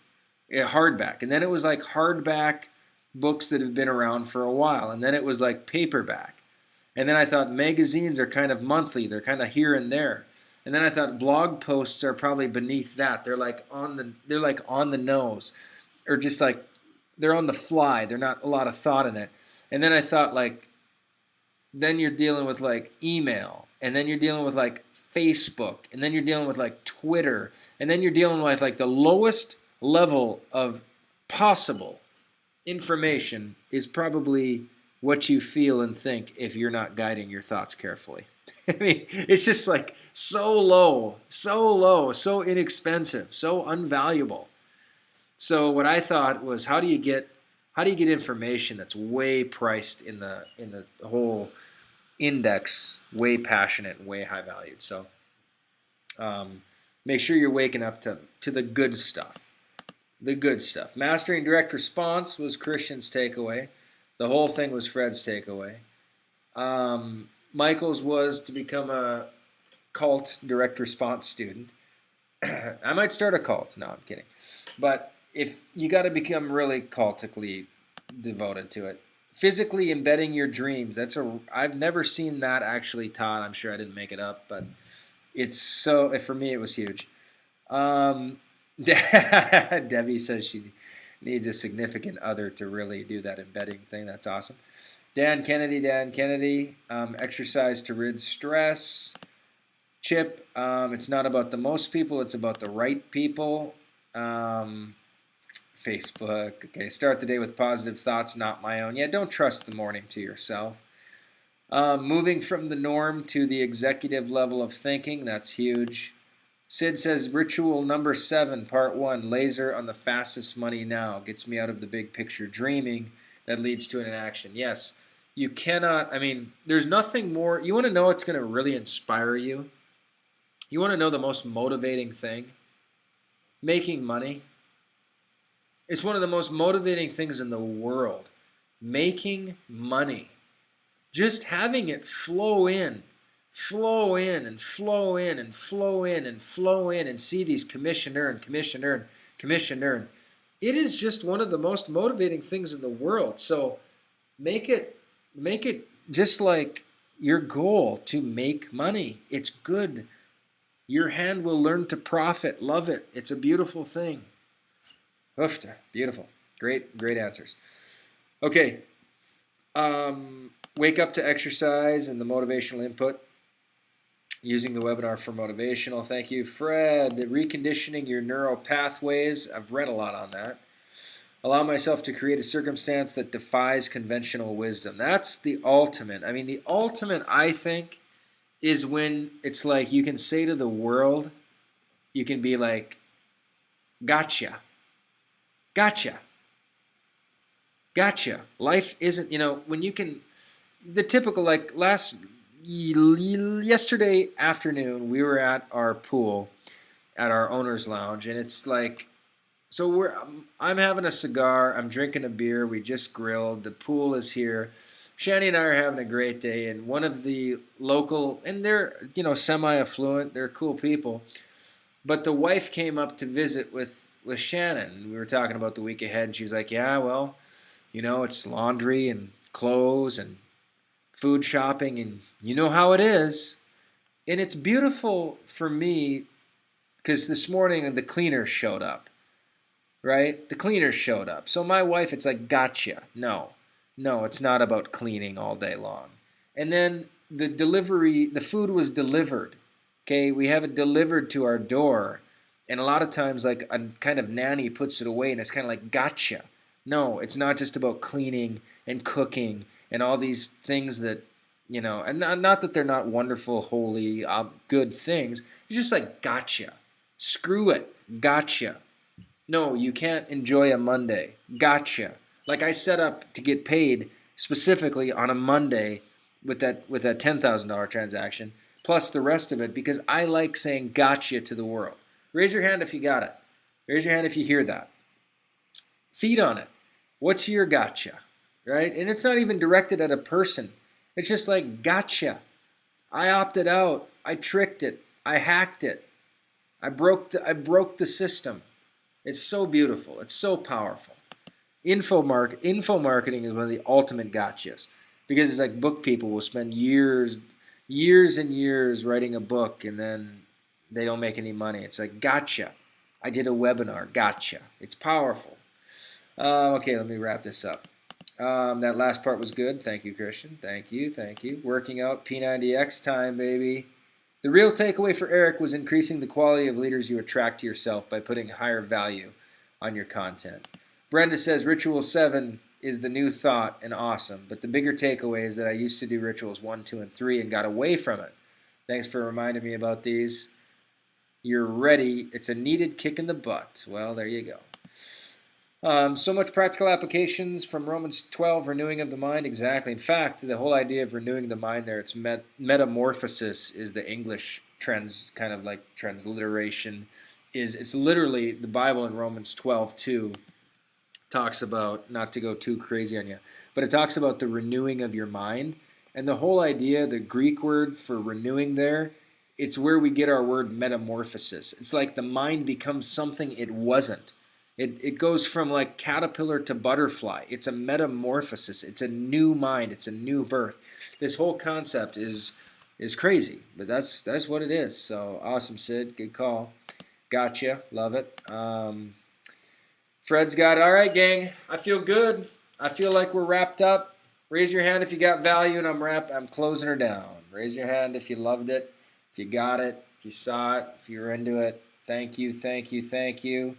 [SPEAKER 1] hardback. And then it was like hardback books that have been around for a while. And then it was like paperback. And then I thought magazines are kind of monthly. They're kind of here and there. And then I thought blog posts are probably beneath that. They're like on the nose, or just like they're on the fly. They're not a lot of thought in it. And then I thought like, then you're dealing with like email, and then you're dealing with like Facebook, and then you're dealing with like Twitter, and then you're dealing with like the lowest level of possible information is probably what you feel and think if you're not guiding your thoughts carefully. I mean, it's just like so low, so inexpensive, so unvaluable. So what I thought was, how do you get information that's way priced in the whole index, way passionate and way high valued. So make sure you're waking up to the good stuff. The good stuff. Mastering direct response was Christian's takeaway. The whole thing was Fred's takeaway. Michael's was to become a cult direct response student. I might start a cult. No, I'm kidding. But if you got to become really cultically devoted to it, physically embedding your dreams. I've never seen that actually taught. I'm sure I didn't make it up, but it's so, for me, it was huge. Um, Debbie says she needs a significant other to really do that embedding thing. That's awesome. Dan Kennedy, exercise to rid stress. Chip, it's not about the most people, it's about the right people. Facebook, okay, start the day with positive thoughts, not my own. Yeah, don't trust the morning to yourself. Moving from the norm to the executive level of thinking, that's huge. Sid says, ritual number 7, part 1, laser on the fastest money now. Gets me out of the big picture dreaming that leads to an action. Yes, you cannot, there's nothing more. You want to know what's going to really inspire you? You want to know the most motivating thing? Making money. It's one of the most motivating things in the world. Making money. Just having it flow in and flow in and flow in and flow in and see these commission earn. It is just one of the most motivating things in the world. So make it just like your goal to make money. It's good. Your hand will learn to profit. Love it. It's a beautiful thing. Oofta. Beautiful. Great answers. Okay. Wake up to exercise and the motivational input. Using the webinar for motivational. Thank you, Fred. Reconditioning your neural pathways. I've read a lot on that. Allow myself to create a circumstance that defies conventional wisdom. That's the ultimate. The ultimate, I think, is when it's like you can say to the world, you can be like, gotcha. Life isn't, when you can, the typical, like yesterday afternoon, we were at our pool, at our owner's lounge, and it's like, so I'm having a cigar, I'm drinking a beer, we just grilled, the pool is here. Shani and I are having a great day, and one of the local, and they're, semi-affluent, they're cool people, but the wife came up to visit with Shannon, and we were talking about the week ahead, and she's like, yeah, well, it's laundry and clothes and food shopping, and you know how it is. And it's beautiful for me, because this morning the cleaners showed up, right? The cleaners showed up. So my wife, it's like, gotcha. No, it's not about cleaning all day long. And then the food was delivered. Okay, we have it delivered to our door. And a lot of times, like, a kind of nanny puts it away, and it's kind of like, gotcha. No, it's not just about cleaning and cooking and all these things that, and not that they're not wonderful, holy, good things. It's just like, gotcha. Screw it. Gotcha. No, you can't enjoy a Monday. Gotcha. Like, I set up to get paid specifically on a Monday with that $10,000 transaction, plus the rest of it, because I like saying gotcha to the world. Raise your hand if you got it. Raise your hand if you hear that. Feed on it. What's your gotcha? Right? And it's not even directed at a person. It's just like, gotcha. I opted out. I tricked it. I hacked it. I broke the system. It's so beautiful. It's so powerful. Info marketing is one of the ultimate gotchas, because it's like book people will spend years and years writing a book, and then they don't make any money. It's like, gotcha. I did a webinar. Gotcha. It's powerful. Okay, let me wrap this up. That last part was good. Thank you, Christian. Thank you. Working out, P90X time, baby. The real takeaway for Eric was increasing the quality of leaders you attract to yourself by putting higher value on your content. Brenda says Ritual 7 is the new thought and awesome, but the bigger takeaway is that I used to do Rituals 1, 2, and 3 and got away from it. Thanks for reminding me about these. You're ready. It's a needed kick in the butt. Well, there you go. So much practical applications from Romans 12, renewing of the mind. Exactly. In fact, the whole idea of renewing the mind there, it's metamorphosis is the English transliteration. It's literally the Bible in Romans 12:2 talks about, not to go too crazy on you, but it talks about the renewing of your mind. And the whole idea, the Greek word for renewing there, it's where we get our word metamorphosis. It's like the mind becomes something it wasn't. It goes from like caterpillar to butterfly. It's a metamorphosis. It's a new mind. It's a new birth. This whole concept is crazy, but that's what it is. So awesome, Sid. Good call. Gotcha. Love it. Fred's got it. All right, gang. I feel good. I feel like we're wrapped up. Raise your hand if you got value, and I'm closing her down. Raise your hand if you loved it, if you got it, if you saw it, if you were into it. Thank you, thank you, thank you.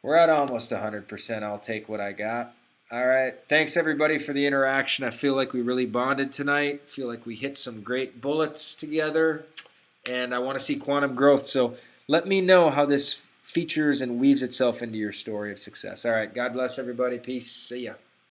[SPEAKER 1] We're at almost 100%. I'll take what I got. All right. Thanks, everybody, for the interaction. I feel like we really bonded tonight. I feel like we hit some great bullets together, and I want to see quantum growth. So let me know how this features and weaves itself into your story of success. All right. God bless everybody. Peace. See ya.